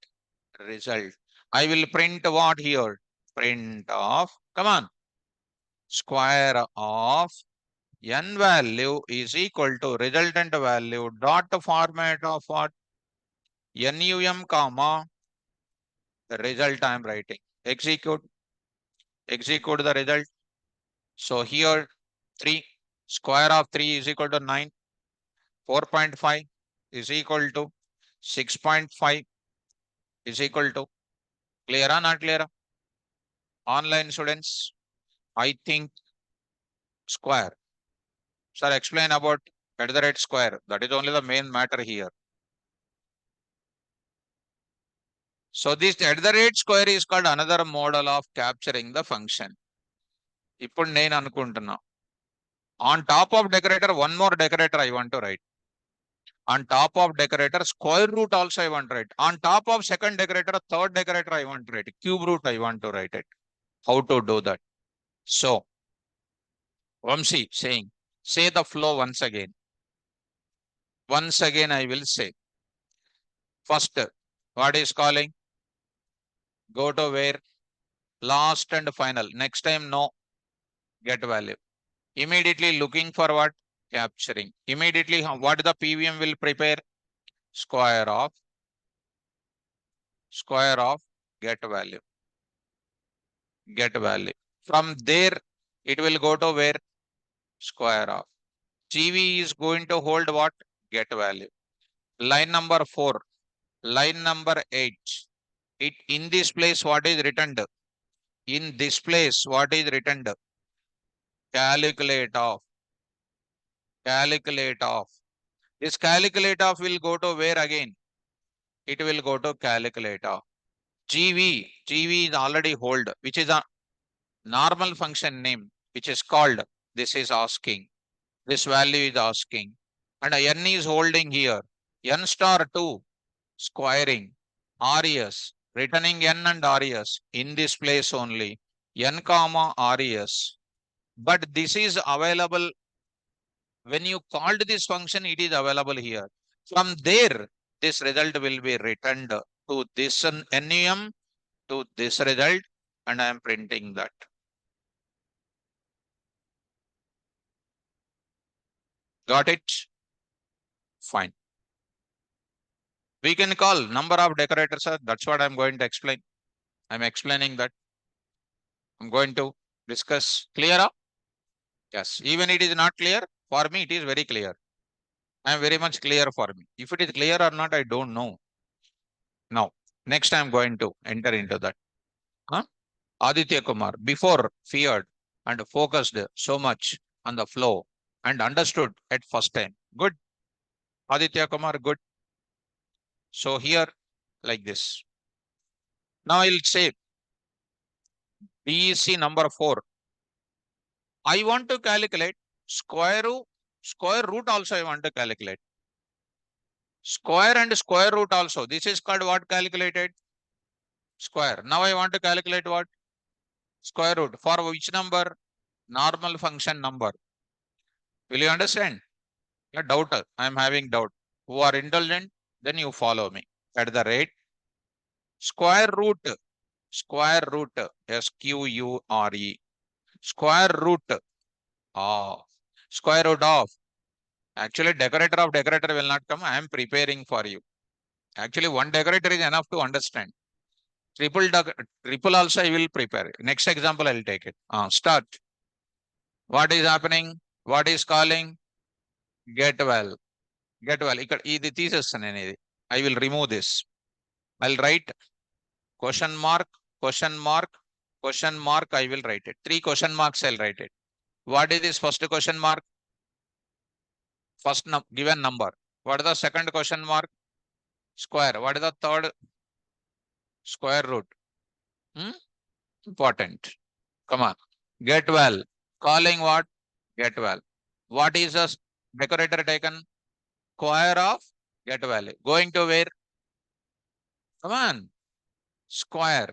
Result. I will print what here? Print of, come on, square of n value is equal to resultant value dot format of what? Num comma the result I am writing. Execute. Execute the result. So here 3 square of 3 is equal to 9. 4.5 is equal to 6.5 is equal to, clear or not clear? Online students, I think square. Sir, explain about at the rate square. That is only the main matter here. So this at the rate square is called another model of capturing the function. ఇప్పుడు నేను అనుకుంటున్నా On top of decorator, one more decorator I want to write. On top of decorator, square root also I want to write. On top of second decorator, third decorator I want to write. Cube root I want to write it. How to do that? So, Vamsi saying, say the flow once again. Once again I will say. First, what is calling? Go to where? Last and final. Next time, no. Get value. Immediately looking for what? Capturing. Immediately, what the PVM will prepare? Square of get value. Get value. From there, it will go to where? Square of. GV is going to hold what? Get value. Line number 4. Line number 8. It in this place, what is returned? In this place, what is returned? Calculate of. Calculate of. This calculate of will go to where again? It will go to calculate of. GV is already hold, which is a normal function name, which is called, this is asking, this value is asking, and n is holding here, n star 2, squaring, res, returning n and res in this place only, n comma res. But this is available, when you called this function, it is available here. From there, this result will be returned to this NUM, to this result, and I am printing that. Got it? Fine. We can call number of decorators, sir. That's what I'm going to explain. I'm explaining that. I'm going to discuss. Clear? Yes. Even it is not clear, for me it is very clear. I am very much clear for me. If it is clear or not, I don't know. Now, next I'm going to enter into that. Huh? Aditya Kumar, before feared and focused so much on the flow and understood at first time. Good. Aditya Kumar, good. So here, like this. Now I'll say BEC number 4. I want to calculate square root also I want to calculate. Square and square root also. This is called what calculated? Square. Now I want to calculate what? Square root. For which number? Normal function number. Will you understand? A doubter. I am having doubt. Who are intelligent, then you follow me. At the rate square root SQURE square root of square root of. Actually, decorator of decorator will not come. I am preparing for you. Actually, one decorator is enough to understand. Triple also I will prepare. Next example I will take it. Start. What is happening? What is calling? Get well. Get well. ఇది తీసేస్తాను అనేది. I will remove this. I'll write question mark, question mark, question mark. I will write it. 3 question marks I'll write it. What is this first question mark? First given number. What is the second question mark? Square. What is the third? Square root. Important. Come on. Get well. Calling what? Get well. What is the decorator taken? Square of get value. Going to where? Come on. Square.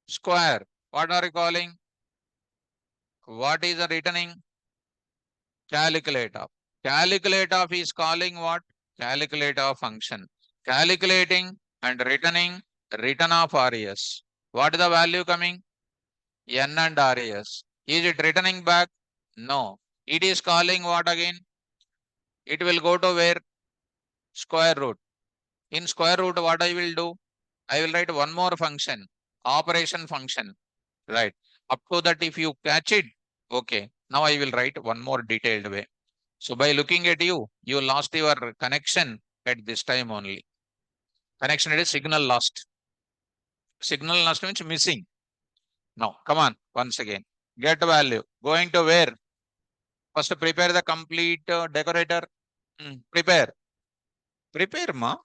Square. What are you calling? What is the returning? Calculate of. Calculate of is calling what? Calculate of function. Calculating and returning return of RES. What is the value coming? N and RES. Is it returning back? No. It is calling what again? It will go to where? Square root. In square root, what I will do? I will write one more function, operation function, right? Up to that, if you catch it, okay. Now I will write one more detailed way. So by looking at you, you lost your connection at this time only. Connection is signal lost. Signal lost means missing. Now, come on, once again. Get value. Going to where? First prepare the complete decorator. Prepare. Prepare, ma.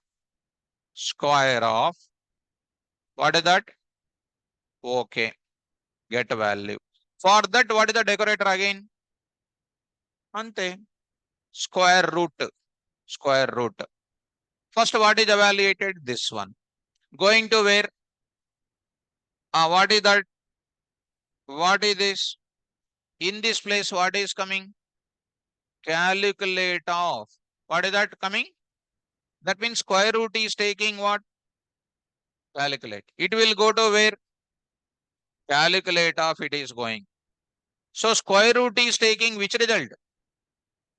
Square of. What is that? Okay. Get value. For that, what is the decorator again? Ante. Square root. Square root. First, what is evaluated? This one. Going to where? What is that? What is this? In this place, what is coming? Calculate of. What is that coming? That means square root is taking what? Calculate. It will go to where? Calculate of it is going. So square root is taking which result?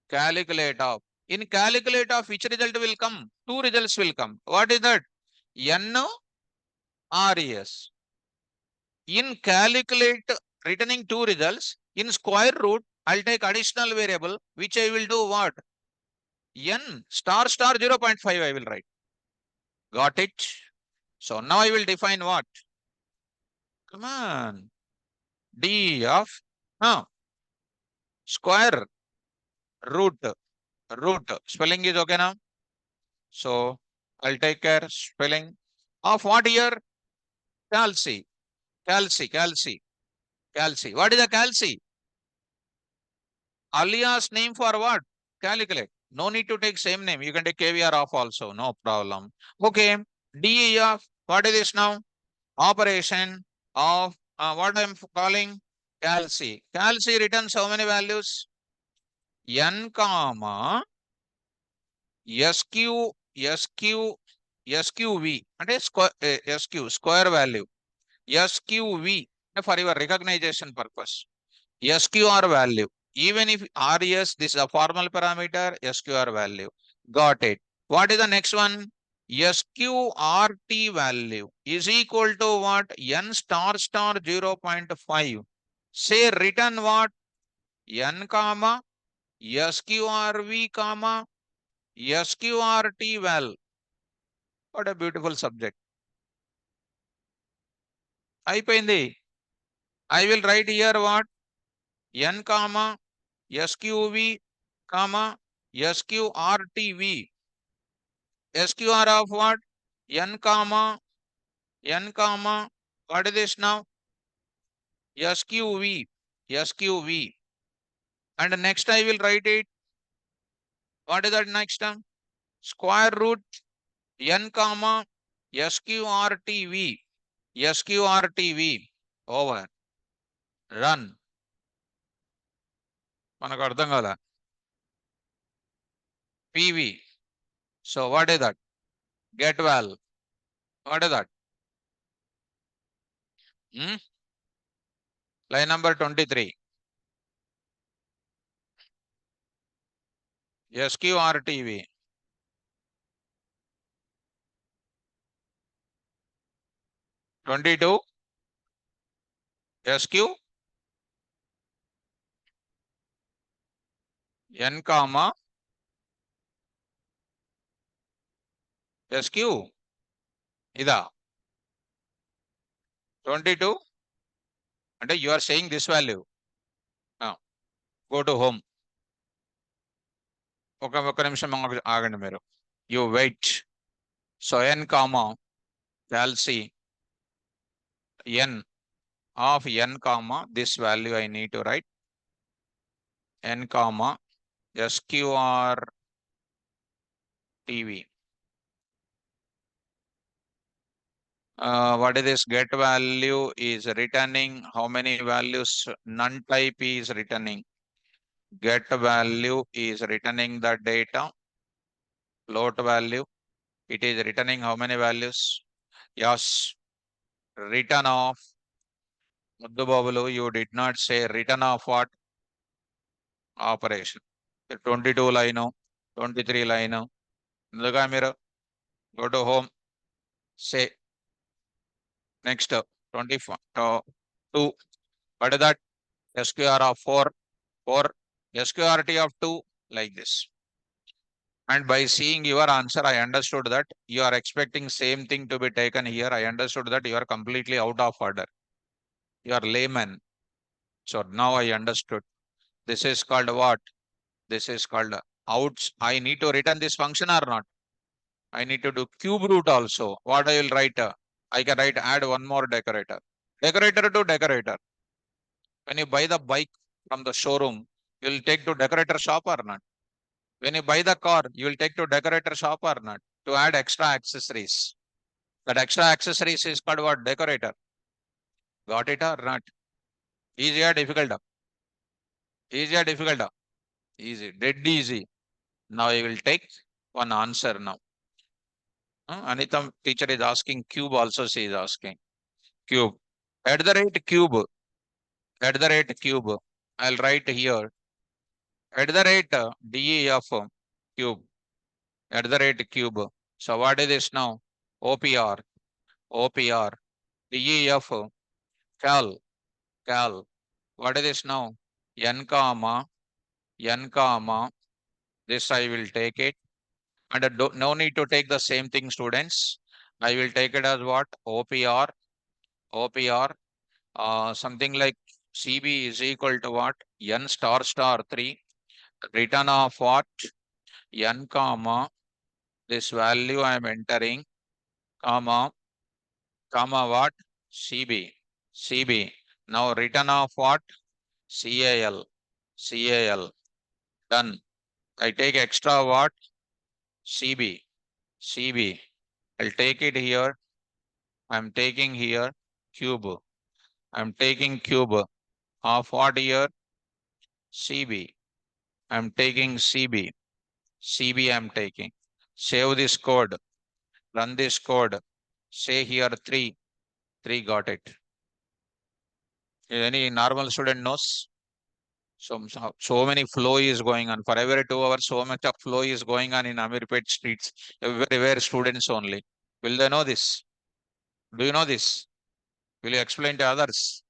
Calculate of. In calculate of which result will come? Two results will come. What is that? N RES. In calculate returning two results, in square root, I'll take additional variable, which I will do what? N star star 0.5 I will write. Got it? So now I will define what? Come on. D of square root. Root. Spelling is okay now? So I'll take care. Spelling of what here? Calci. Calci. Calci. Calci. What is a calci? Alias name for what? Calculate. No need to take same name. You can take KVR off also. No problem. Okay. D of what is this now? Operation of what I'm calling? Calci. Calci returns how many values? N comma SQ SQ SQV. And SQ square value. SQV for your recognition purpose. SQR value. Even if RES, this is a formal parameter, SQR value. Got it. What is the next one? SQRT value is equal to what? N star star 0.5. Say return what? N comma SQRV comma SQRT val. What a beautiful subject. అయిపోయింది. I will write here what? N comma SQV comma SQRTV. SQR of what? N comma what is this now? SQV. SQV. And next I will write it. What is that next term? Square root N comma SQRTV. SQRTV. Over. Run. మనకు అర్థం కాల. PV. So what is that? Get val. What is that? Line number 23. SQRTV. 22. SQ N comma SQ ఇదా 22 అంటే you are saying this value. Go to home. ఒక నిమిషం ఆగండి మీరు. You wait. So N comma calci N of N comma this value I need to write. N comma SQR TV. What is this? Get value is returning how many values? None type is returning. Get value is returning the data. Float value. It is returning how many values? Yes. Return of. Muddu Babulu, you did not say return of what? Operation. 22 line, 23 line. Look at mirror. Go to home. Say. Next. 24. 2. What is that? SQR of 4. 4. SQRT of 2. Like this. And by seeing your answer, I understood that you are expecting same thing to be taken here. I understood that you are completely out of order. You are layman. So now I understood. This is called what? This is called outs. I need to return this function or not? I need to do cube root also. What I will write? I can write add one more decorator. Decorator to decorator. When you buy the bike from the showroom, You will take to decorator shop or not? When you buy the car, you will take to decorator shop or not? To add extra accessories. That extra accessories is called what? Decorator. Got it or not? Easy or difficult? Easy or difficult? Easy. Dead easy. Now I will take one answer now. Anita teacher is asking cube also she is asking. Cube. At the rate cube. At the rate cube. I'll write here. At the rate DEF cube. At the rate cube. So what is this now? OPR. OPR. DEF cal. Cal. What is this now? N comma. N comma. This I will take it. And no need to take the same thing, students. I will take it as what? OPR. OPR. Something like CB is equal to what? N star star 3. Return of what? N comma. This value I am entering. Comma. Comma what? CB. CB. Now return of what? CAL. CAL. Done. I take extra what? CB. CB. I'll take it here. I'm taking here cube. I'm taking cube of what here? CB. I'm taking CB. CB I'm taking. Save this code. Run this code. Say here 3. 3 got it. Any normal student knows? So many flow is going on. For every 2 hours, so much of flow is going on in Amirpet streets. Everywhere students only. Will they know this? Do you know this? Will you explain to others?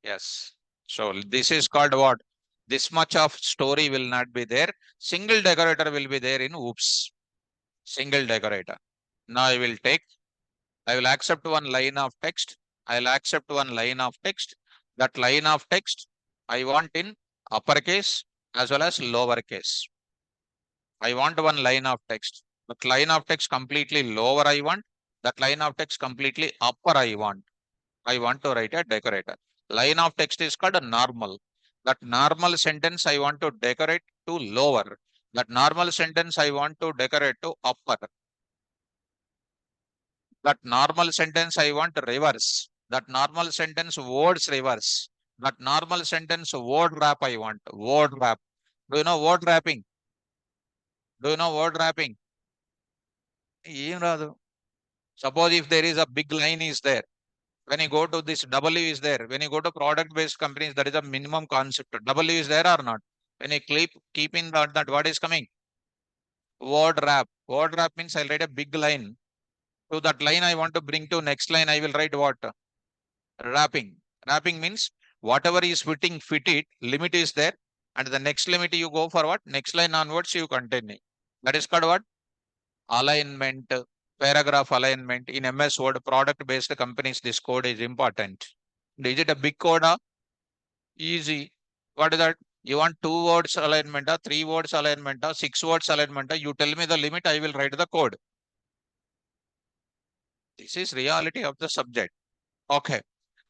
Yes. So this is called what? This much of story will not be there. Single decorator will be there in oops. Single decorator. Now I will accept one line of text. I'll accept one line of text. That line of text I want in uppercase as well as lowercase. I want one line of text. That line of text completely lower I want. That line of text completely upper I want. I want to write a decorator. Line of text is called a normal. That normal sentence I want to decorate to lower. That normal sentence I want to decorate to upper. That normal sentence I want to reverse. That normal sentence words reverse. That normal sentence word wrap I want. Word wrap. Do you know word wrapping? Do you know word wrapping? ఏం రాదు. Suppose if there is a big line is there. When you go to this W is there. When you go to product based companies, that is a minimum concept. W is there or not? When you keep in that what is coming? Word wrap. Word wrap means I'll write a big line. To that line I want to bring to next line, I will write what? Wrapping. Wrapping means whatever is fitting, fit it. Limit is there. And the next limit you go for what? Next line onwards you continue. That is called what? Alignment. Paragraph alignment. In MS Word, product based companies, this code is important. Is it a big code? Easy. What is that? You want 2 words alignment, 3 words alignment, 6 words alignment. You tell me the limit, I will write the code. This is reality of the subject. Okay.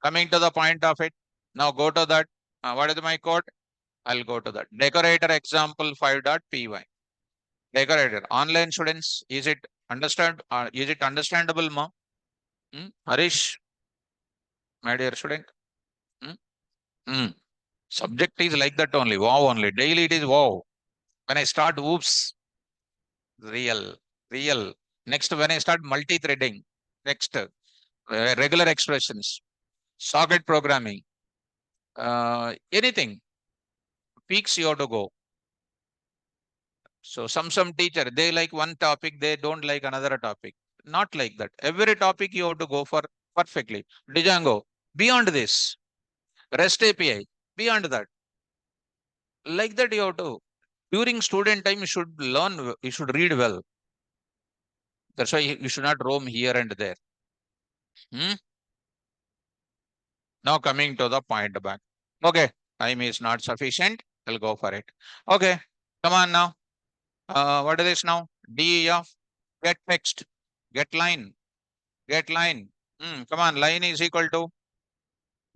Coming to the point of it. Now go to that. What is my code? I'll go to that. Decorator example 5.py. Decorator. Online students, is it is it understandable, ma? Harish, my dear student. Hmm? Hmm. Subject is like that only. Wow only. Daily it is wow. When I start whoops, real, real. Next, when I start multi-threading, next, regular expressions, socket programming, anything, peaks you have to go. So some teacher, they like one topic, they don't like another topic. Not like that. Every topic you have to go for perfectly. Django, beyond this, REST API, beyond that. Like that you have to. During student time, you should learn, you should read well. That's why you should not roam here and there. Hmm? Now coming to the point back. Okay, time is not sufficient. I'll go for it. Okay, come on now. What is this now? DEF, get text, get line, get line. Come on, line is equal to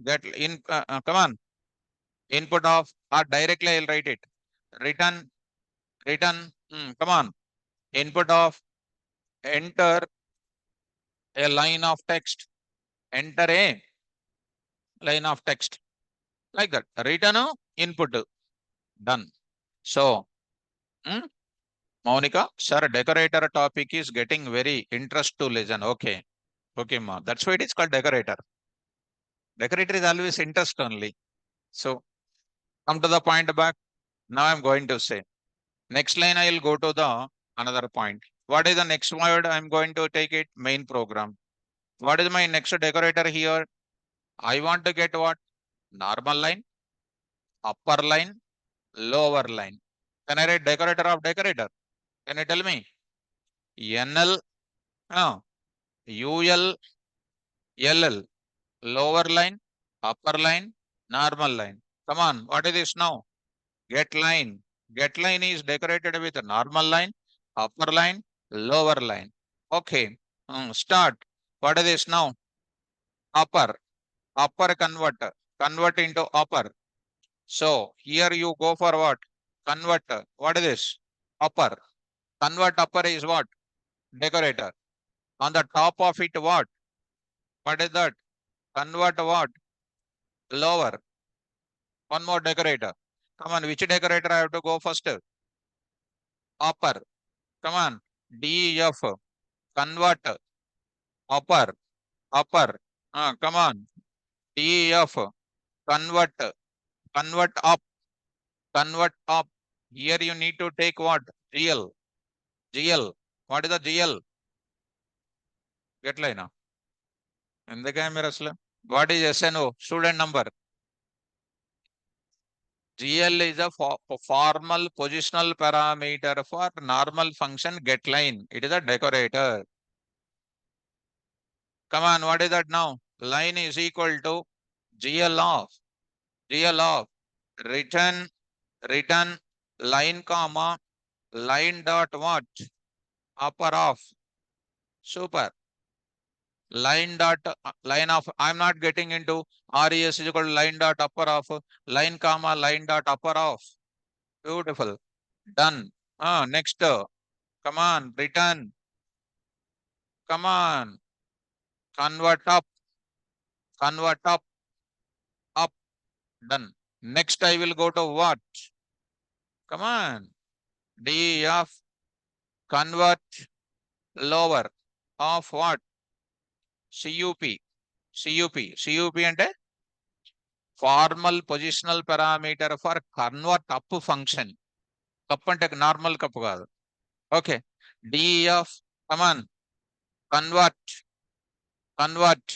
get in. Come on. Input of, or directly I'll write it. Return, come on. Input of, enter a line of text. Enter a line of text. Like that. Return a input. Done. So, hmm, Monica, sir, decorator topic is getting very interest to listen. Okay. Okay, ma. That's why it is called decorator. Decorator is always interest only. So, come to the point back. Now I'm going to say. Next line, I will go to the another point. What is the next word? I'm going to take it main program. What is my next decorator here? I want to get what? Normal line, upper line, lower line. Can I write decorator of decorator? Can you tell me? NL, UL, LL, lower line, upper line, normal line. Come on, what is this now? Get line. Get line is decorated with a normal line, upper line, lower line. Okay, start. What is this now? Upper. Upper convert. Convert into upper. So here you go for what? Convert. What is this? Upper. Convert upper is what? Decorator. On the top of it, what? What is that? Convert what? Lower. One more decorator. Come on, which decorator I have to go first? Upper. Come on. DEF. Convert. Upper. Upper. Come on. DEF. Convert. Convert up. Convert up. Here you need to take what? GL. GL. What is the GL? Get line. ఎందుకే మీరు అసలు? What is SNO? Student number. GL is a formal positional parameter for normal function get line. It is a decorator. Come on, what is that now? Line is equal to GL of return line comma line dot what? Upper of. Super. Line dot line of, I'm not getting into RES is equal to line dot upper of line comma line dot upper of. Beautiful. Done. Next. Come on, return. Come on. Convert up. Convert up. Up. Done. Next I will go to what? Come on. DEF. Convert lower of what? CUP. CUP. CUP అంటే formal positional parameter for convert up function. Cup అంటే normal cup కాదు. Okay. DEF. Come on. Convert. Convert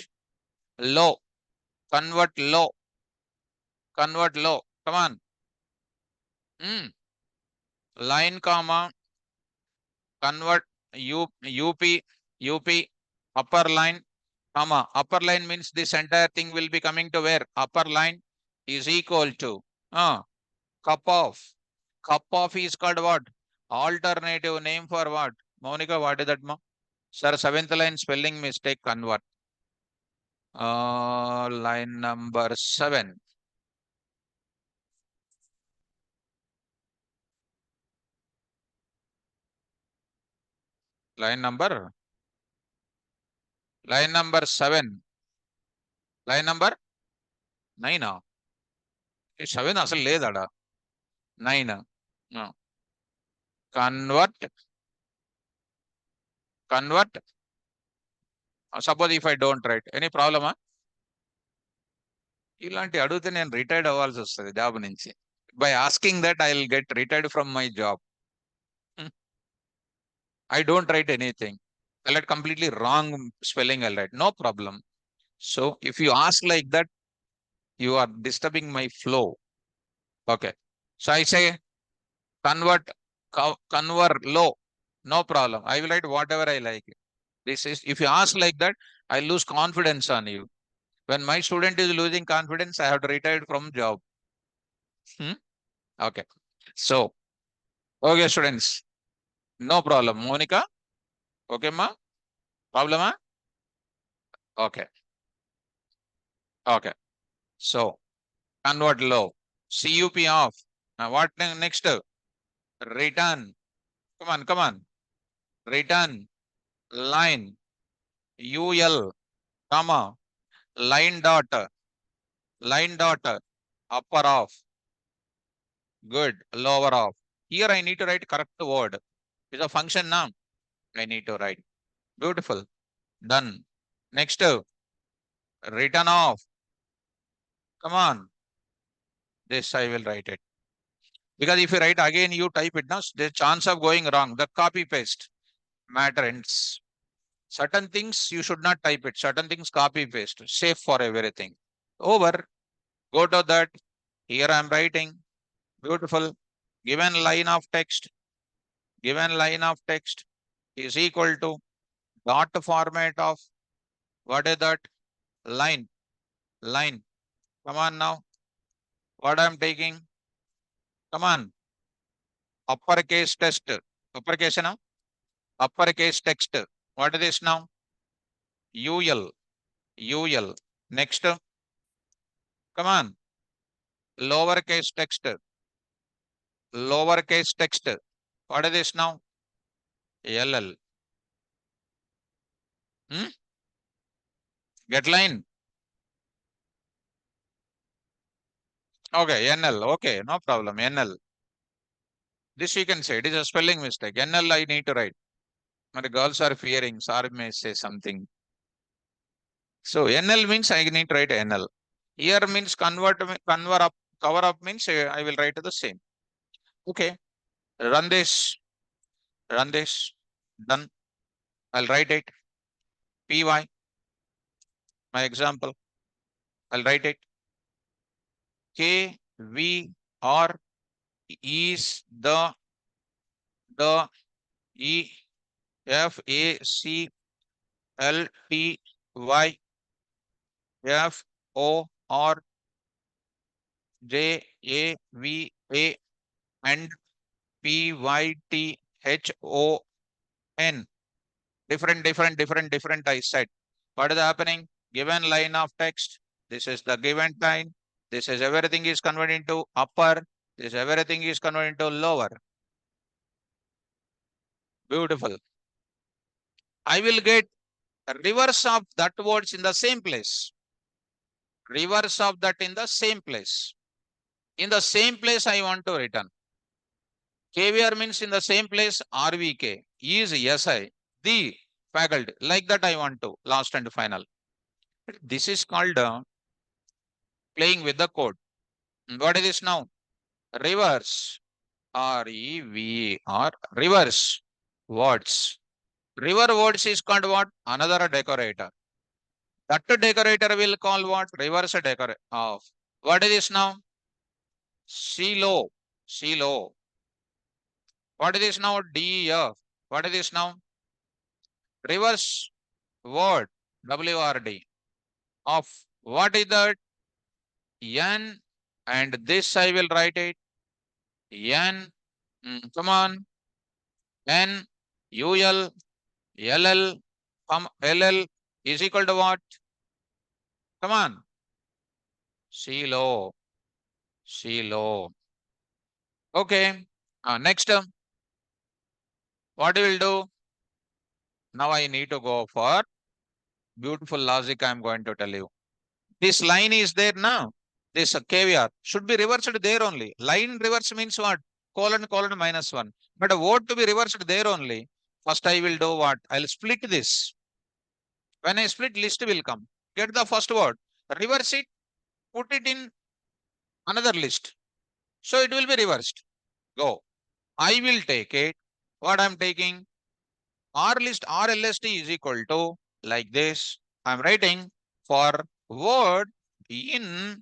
లో. Convert లో. Convert లో. Come on. Line comma convert UP upper line comma upper line means this entire thing will be coming to where? Upper line is equal to cup of. Cup of is called what? Alternative name for what? Monica, what is that, ma? Sir, 7th line spelling mistake, convert. Line number 7. Line number 7. Line number 9. 7 అసలు లేదాడా? 9. Convert. Suppose if I don't write, any problem? ఇలాంటి అడిగితే నేను retired అవ్వాల్సి వస్తుంది job నుంచి. By asking that I will get retired from my job. I don't write anything. I'll write completely wrong spelling. I'll write, no problem. So if you ask like that, you are disturbing my flow. Okay. So I say convert low. No problem. I will write whatever I like. This is, if you ask like that, I lose confidence on you. When my student is losing confidence, I have to retire from job. Okay. So, okay, students. No problem. Monica? Okay, ma? Problem, ma? Okay. Okay. So, convert low. CUP off. Now what next? Return. Come on, come on. Return. Line. UL, comma. Line dot. Line dot. Upper off. Good. Lower off. Here I need to write correct word. It's a function now. I need to write. Beautiful. Done. Next. Return off. Come on. This I will write it. Because if you write again, you type it now, the chance of going wrong. The copy paste matter ends. Certain things you should not type it. Certain things copy paste. Safe for everything. Over. Go to that. Here I am writing. Beautiful. Given line of text. Given line of text is equal to dot format of what is that? Line. Line. Come on now. What I am taking? Come on. Uppercase text. Uppercase now. Uppercase text. What is this now? UL. UL. Next. Come on. Lowercase text. Lowercase text. What is this now? LL. Hmm? Get line. Okay, NL. Okay, no problem. NL. This you can say. It is a spelling mistake. NL I need to write. My girls are fearing. Sorry, may say something. So NL means I need to write NL. Here means convert up, cover up means I will write the same. Okay. Run this. Run this. Done. I'll write it. PY. My example. I'll write it. KVR is the EFACLTYFORJAVA and PYTHON. Different I said. What is happening? Given line of text. This is the given line. This is everything is converted into upper. This everything is converted into lower. Beautiful. I will get reverse of that words in the same place. Reverse of that in the same place. In the same place I want to return. KVR means in the same place RVK. Is SI. The faculty. Like that I want to. Last and final. This is called playing with the code. What is this now? Reverse. REVR. Reverse words. Reverse words is called what? Another decorator. That decorator will call what? Reverse decorator of. What is this now? Silo. Silo. What is this now? DEF. What is this now? Reverse word. WRD. Of. What is that? N. And this I will write it. N. Come on. N. UL. LL. LL is equal to what? Come on. Silo. Silo. Okay. Next. What we will do? Now I need to go for beautiful logic I am going to tell you. This line is there now. This KVR should be reversed there only. Line reverse means what? Colon minus 1. But a word to be reversed there only. First I will do what? I'll split this. When I split, list will come. Get the first word. Reverse it. Put it in another list. So it will be reversed. Go. I will take it. What I'm taking? R list RLST is equal to like this. I'm writing for word in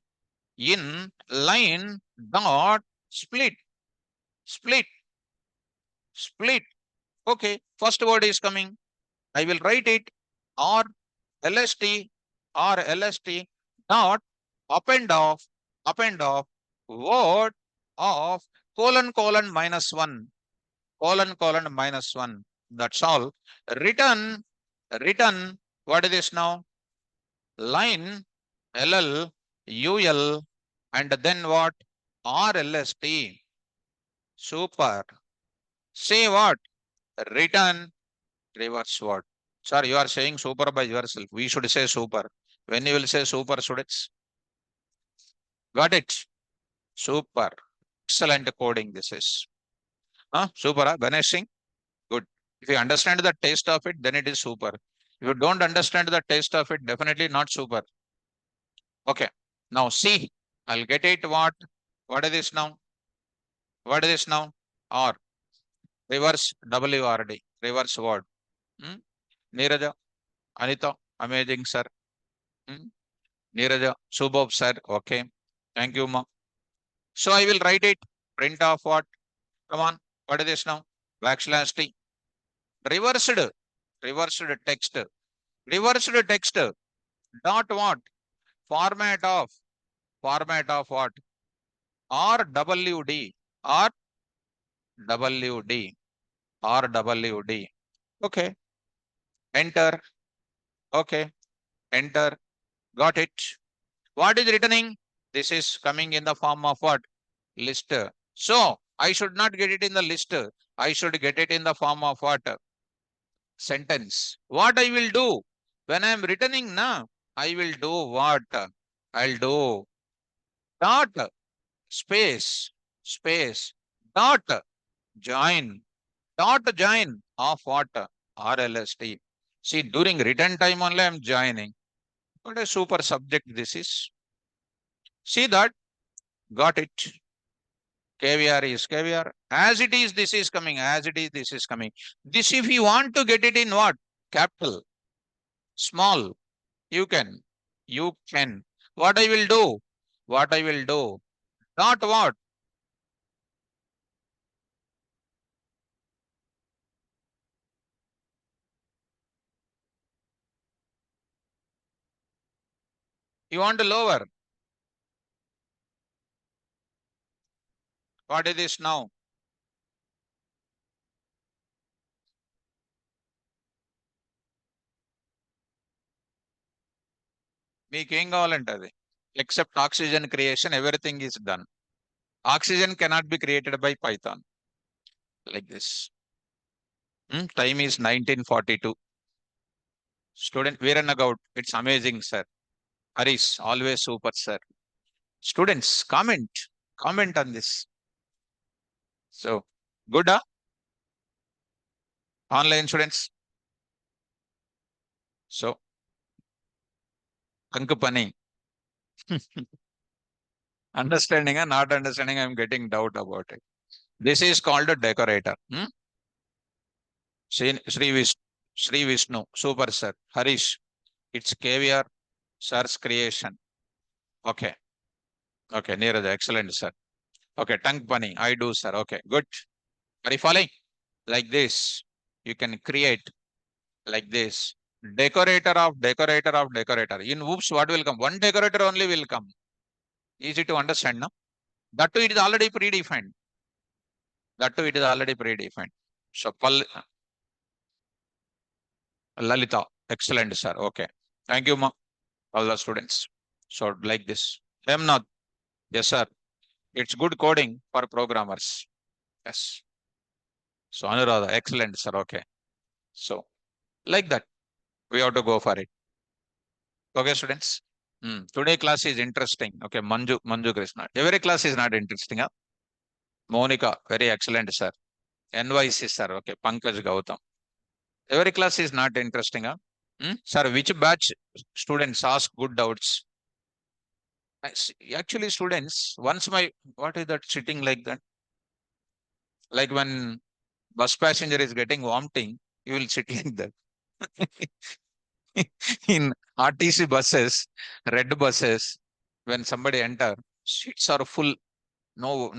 line dot split. Split. Split. Okay. First word is coming. I will write it R LST dot append of word of colon minus 1. Colon minus 1. That's all. Return. What is this now? Line LL UL and then what? RLST. Super. Say what? Return, reverse what? Sir, you are saying super by yourself. We should say super. When you will say super, students? Got it? Super. Excellent coding this is. Huh? Super, huh? Ganesh Singh? Good. If you understand the taste of it, then it is super. If you don't understand the taste of it, definitely not super. Okay. Now see, I'll get it what? What is this now? What is this now? R. Reverse WRD. Reverse word. Hmm? Neeraja, Anita, amazing sir. Hmm? Neeraja, Subhob sir. Okay. Thank you, ma. So I will write it. Print off what? Come on. What is this now? Backslash T. Reversed. Reversed text. Reversed text. Dot what? Format of. Format of what? RWD. RWD. RWD. Okay. Enter. Okay. Enter. Got it. What is returning? This is coming in the form of what? List. So I should not get it in the list. I should get it in the form of what? Sentence. What I will do when I am returning now? I will do what? I'll do dot space space dot join of what? RLST. See, during return time only I am joining. What a super subject this is. See that? Got it. Caviar is caviar. As it is, this is coming. As it is, this is coming. This, if you want to get it in what? Capital, small, you can. You can. What I will do? What I will do? Not what? You want to lower. What is this now? మీకేం కావాలంటే అది except oxygen creation, everything is done. Oxygen cannot be created by Python like this. Time is 1942. Student Veerannagaud, it's amazing, sir. Harish, always super, sir. Students, comment on this. So, good, online students. So, Kankupani. Understanding and not understanding, I'm getting doubt about it. This is called a decorator. Sri Vishnu, super, sir. Harish, it's caviar, sir's creation. Okay. Okay, Neeraj, excellent, sir. Okay, tongue bunny, I do, sir. Okay, good. Are you following? Like this, you can create like this. Decorator. In whoops, what will come? One decorator only will come. Easy to understand, no? That too, it is already predefined. So, Lalita, excellent, sir. Okay. Thank you, ma. All the students. So, like this. Hemnath, yes, sir. It's good coding for programmers. Yes. So, Anuradha, excellent, sir. Okay. So, like that, we have to go for it. Okay, students. Today class is interesting. Okay, Manju Krishna. Every class is not interesting. Huh? Monica, very excellent, sir. NYC, sir. Okay, Pankaj Gautam. Every class is not interesting. Huh? Sir, which batch students ask good doubts? Actually, students, once what is that sitting like that? Like when bus passenger is getting vomiting, you will sit like that. In RTC buses, red buses, when somebody enter, seats are full. No,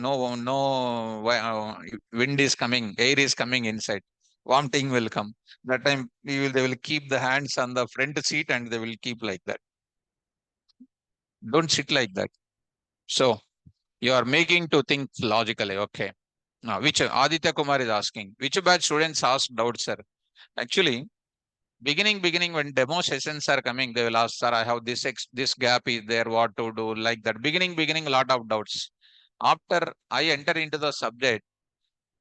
wind is coming, air is coming inside. Vomiting will come. That time they will keep the hands on the front seat and they will keep like that. Don't sit like that. So you are making to think logically. Okay. Now, which Aditya Kumar is asking, which batch students ask doubts, sir? Actually, beginning when demo sessions are coming, they will ask, sir, I have this gap is there, what to do, like that. Beginning, lot of doubts. After I enter into the subject,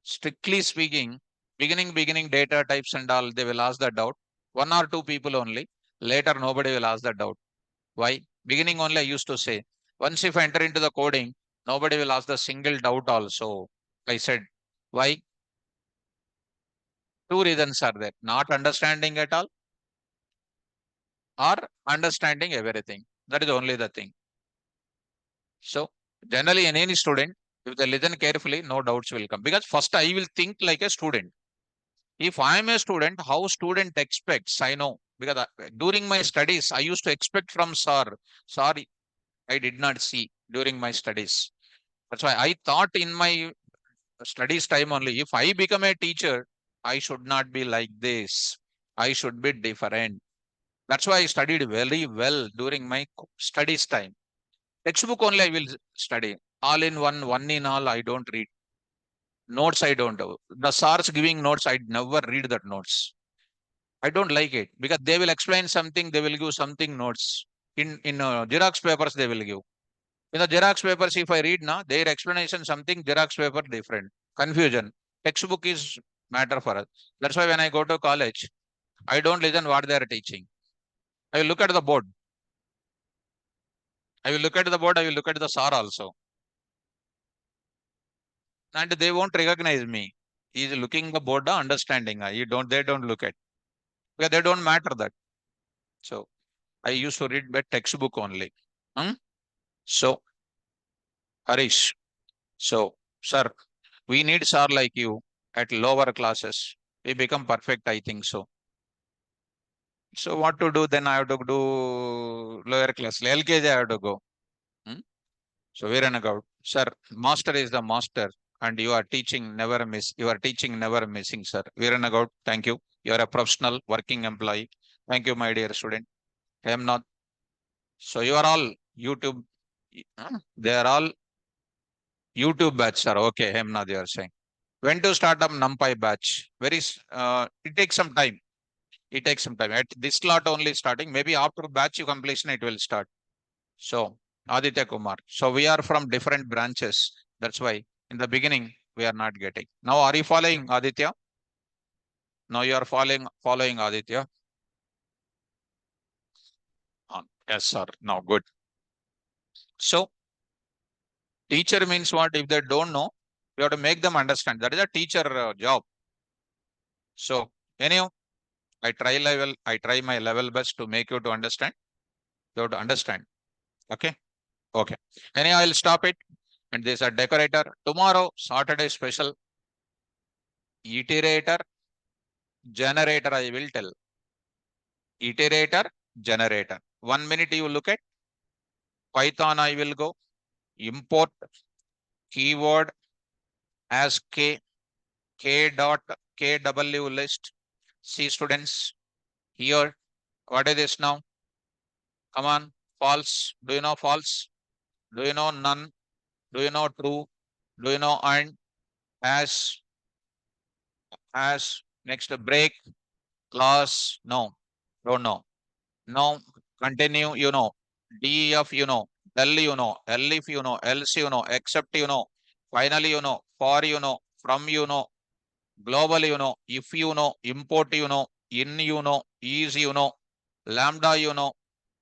strictly speaking, beginning data types and all, they will ask the doubt. One or two people only. Later, nobody will ask the doubt. Why? Beginning only I used to say. Once if I enter into the coding, nobody will ask the single doubt also. I said, why? Two reasons are there. Not understanding at all or understanding everything. That is only the thing. So generally in any student, if they listen carefully, no doubts will come. Because first I will think like a student. If I am a student, how student expects, I know. Because during my studies, I used to expect from sir. Sorry, I did not see during my studies. That's why I thought in my studies time only, if I become a teacher, I should not be like this. I should be different. That's why I studied very well during my studies time. Textbook only I will study. All in one, one in all, I don't read. Notes I don't do. The SARs giving notes, I never read that notes. I don't like it because they will explain something, they will give something notes. In Xerox papers, they will give. In the Xerox papers, if I read now, their explanation something, Xerox paper different. Confusion. Textbook is matter for us. That's why when I go to college, I don't listen what they are teaching. I will look at the board. I will look at the board. I will look at the SAR also. And they won't recognize me. He is looking the board, understanding. You don't, they don't look at because they don't matter that. So I used to read by textbook only. Hmm? So Harish, so sir, we need sir like you at lower classes. We become perfect, I think so. So what to do then? I have to do lower class. LKG I have to go. Hmm? So Veeranagoud, sir, master is the master, and you are teaching never miss. You are teaching never missing, sir. Veeranagoud, thank you. You are a professional working employee. Thank you, my dear student. I am not. So you are all YouTube. They are all YouTube batch, sir. Okay, Hemna, they are saying. When to start up NumPy batch? It takes some time. It takes some time. At this slot only starting. Maybe after batch completion, it will start. So, Aditya Kumar. So, we are from different branches. That's why in the beginning, we are not getting. Now, are you following Aditya? Now, you are following Aditya. Yes, sir. Now, good. So, teacher means what? If they don't know, you have to make them understand. That is a teacher job. So, anyhow, I try my level best to make you to understand. You have to understand. Okay. Okay. Anyhow, I'll stop it. And there's a decorator. Tomorrow, Saturday special iterator, generator, I will tell. Iterator, generator. 1 minute you look at Python, I will go. Import keyword as k dot kw list. See students here. What is this now? Come on. False. Do you know false? Do you know none? Do you know true? Do you know and? As next break class? No. Don't know. Now continue, you know, DEF, you know, L, you know, L if you know, else you know, except you know, finally you know, for you know, from you know, global you know, if you know, import you know, in you know, is you know, lambda you know,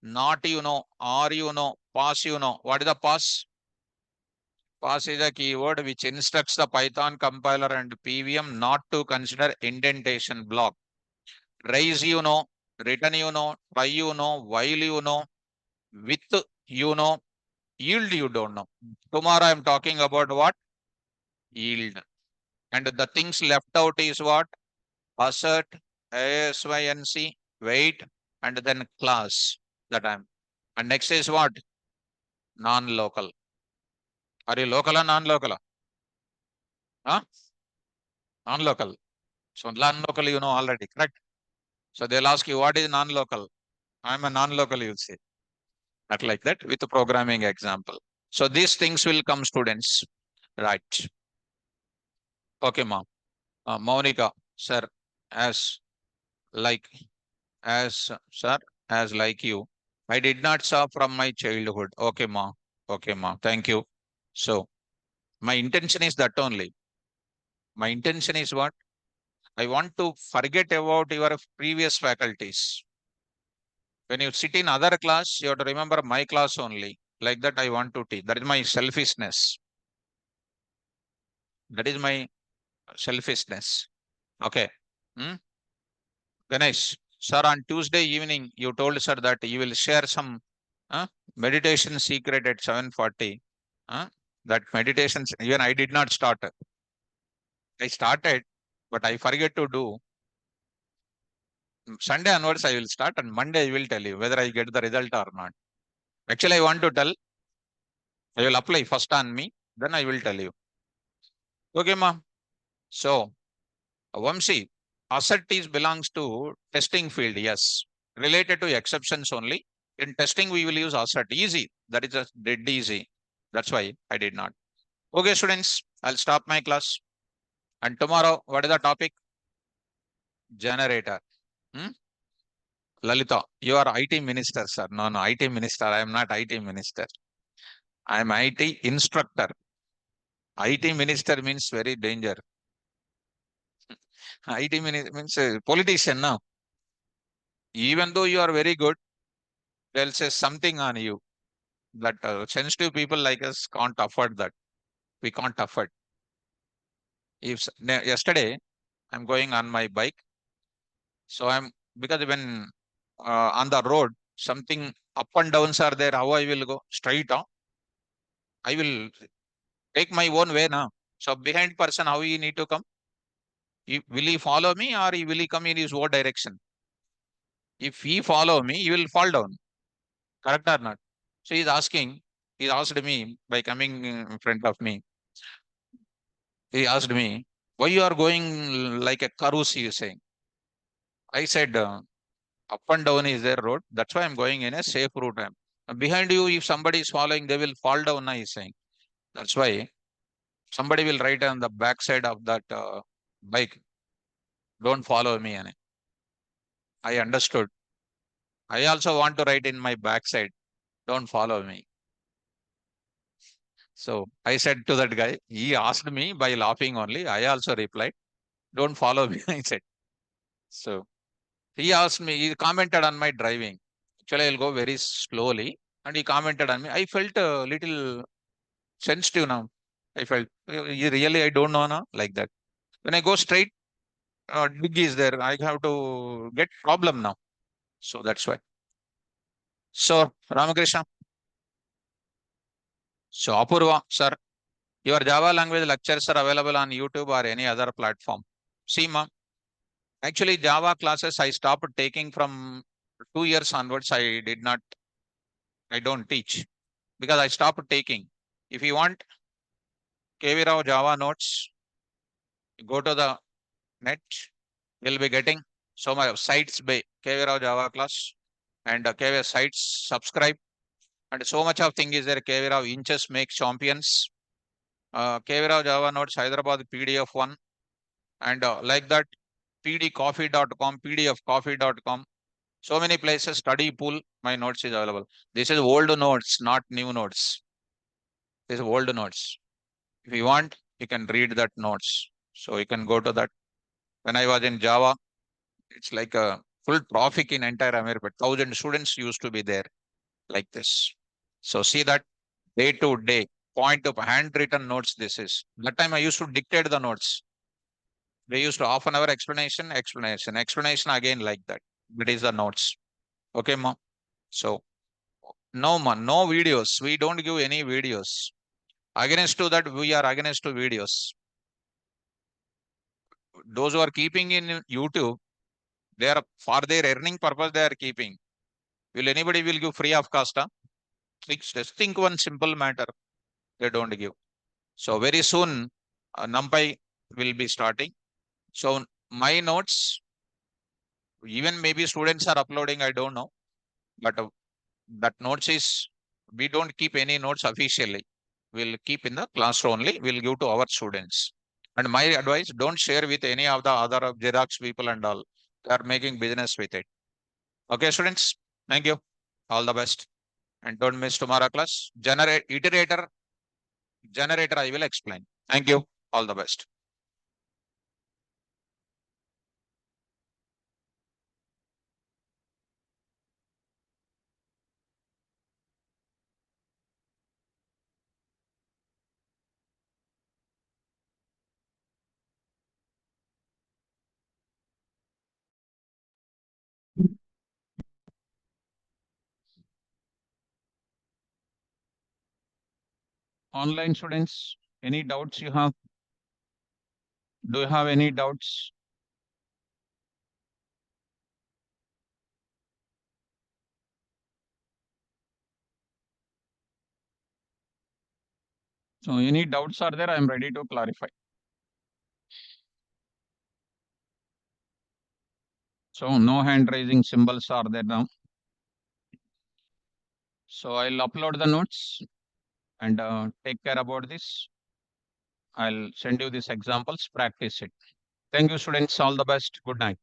not you know, are you know, pass you know. What is the pass? Pass is a keyword which instructs the Python compiler and PVM not to consider indentation block. Raise you know, return you know, try you know, while you know, with you know, yield you don't know. Tomorrow I'm talking about what? Yield. And the things left out is what? Assert, ASYNC, wait, and then class that I'm. And next is what? Non-local. Are you local or non-local? Huh? Non-local. So non-local you know already, correct? So they'll ask you what is non-local? I'm a non-local, you'll say. Not like that with a programming example. So these things will come students. Right. Okay, ma'am. Monica, sir, as like, sir, as like you, I did not saw from my childhood. Okay, ma. Okay, ma. Thank you. So, My intention is that only. My intention is what? I want to forget about your previous faculties. When you sit in other class, you have to remember my class only. Like that, I want to teach. That is my selfishness. That is my selfishness. Okay. Hmm? Ganesh, sir, on Tuesday evening, you told sir that you will share some meditation secret at 7:40. That meditations, even I did not start. I started, but I forget to do. Sunday onwards, I will start, and Monday I will tell you whether I get the result or not. Actually, I want to tell, I will apply first on me, then I will tell you. Okay, ma. So, Vamsi, asset is belongs to testing field, yes. Related to exceptions only. In testing, we will use asset. Easy. That is just dead easy. That's why I did not. Okay, students, I'll stop my class. And tomorrow, what is the topic? Generator. Hmm? Lalita, you are IT minister, sir. No, no, IT minister. I am not IT minister. I am IT instructor. IT minister means very danger. IT minister means politician now. Even though you are very good, they'll say something on you that sensitive people like us can't afford that. We can't afford. Yesterday I'm going on my bike, so I'm because when on the road something up and downs are there, how I will go straight on? I will take my own way now. So behind person, how he need to come? Will he follow me or will he come in his own direction? If he follow me, he will fall down. Correct or not? So he asked me by coming in front of me. He asked me, why you are going like a carouse, he is saying. I said, up and down is their road. That's why I'm going in a safe route. Behind you, if somebody is following, they will fall down, he is saying. That's why somebody will write on the backside of that bike, don't follow me. And I understood. I also want to write in my backside, don't follow me. So I said to that guy, he asked me by laughing only. I also replied, don't follow me, I said. So he asked me, he commented on my driving. Actually, I'll go very slowly. And he commented on me. I felt a little sensitive now. I felt, really, I don't know now, like that. When I go straight, dig is there. I have to get problem now. So that's why. So, Ramakrishna. So, Apurva, sir, your Java language lectures are available on YouTube or any other platform. See, ma'am, actually, Java classes I stopped taking from 2 years onwards. I don't teach because I stopped taking. If you want KV Rao Java notes, go to the net. You'll be getting so much sites by KV Rao Java class and KV sites subscribe. And so much of thing is there. KV Rao inches make champions. KV Rao Java notes Hyderabad PDF one and like that pdcoffee.com, pdfcoffee.com. So many places, study pool, my notes is available. This is old notes, not new notes. This is old notes. If you want, you can read that notes. So you can go to that. When I was in Java, it's like a full traffic in entire America. 1,000 students used to be there like this. So see that day to day, point of handwritten notes. This is that time I used to dictate the notes. They used to half an hour explanation, explanation, explanation again like that. That is the notes. Okay, mom. So no, man, no videos. We don't give any videos. Against to that, we are against to videos. Those who are keeping in YouTube, they are for their earning purpose. They are keeping. Will anybody will give free of cost? Huh? Just think one simple matter. They don't give. So very soon, NumPy will be starting. So my notes, even maybe students are uploading. I don't know, but that notes is we don't keep any notes officially. We'll keep in the class only. We'll give to our students. And my advice: don't share with any of the other Xerox people and all. They are making business with it. Okay, students. Thank you. All the best. And don't miss tomorrow class. Generate iterator Generator I will explain. Thank you. All the best. Online students, any doubts you have? Do you have any doubts? So any doubts are there? I am ready to clarify. So no hand raising symbols are there now. So I'll upload the notes and take care about this. I'll send you these examples, practice it. Thank you, students. All the best. Good night.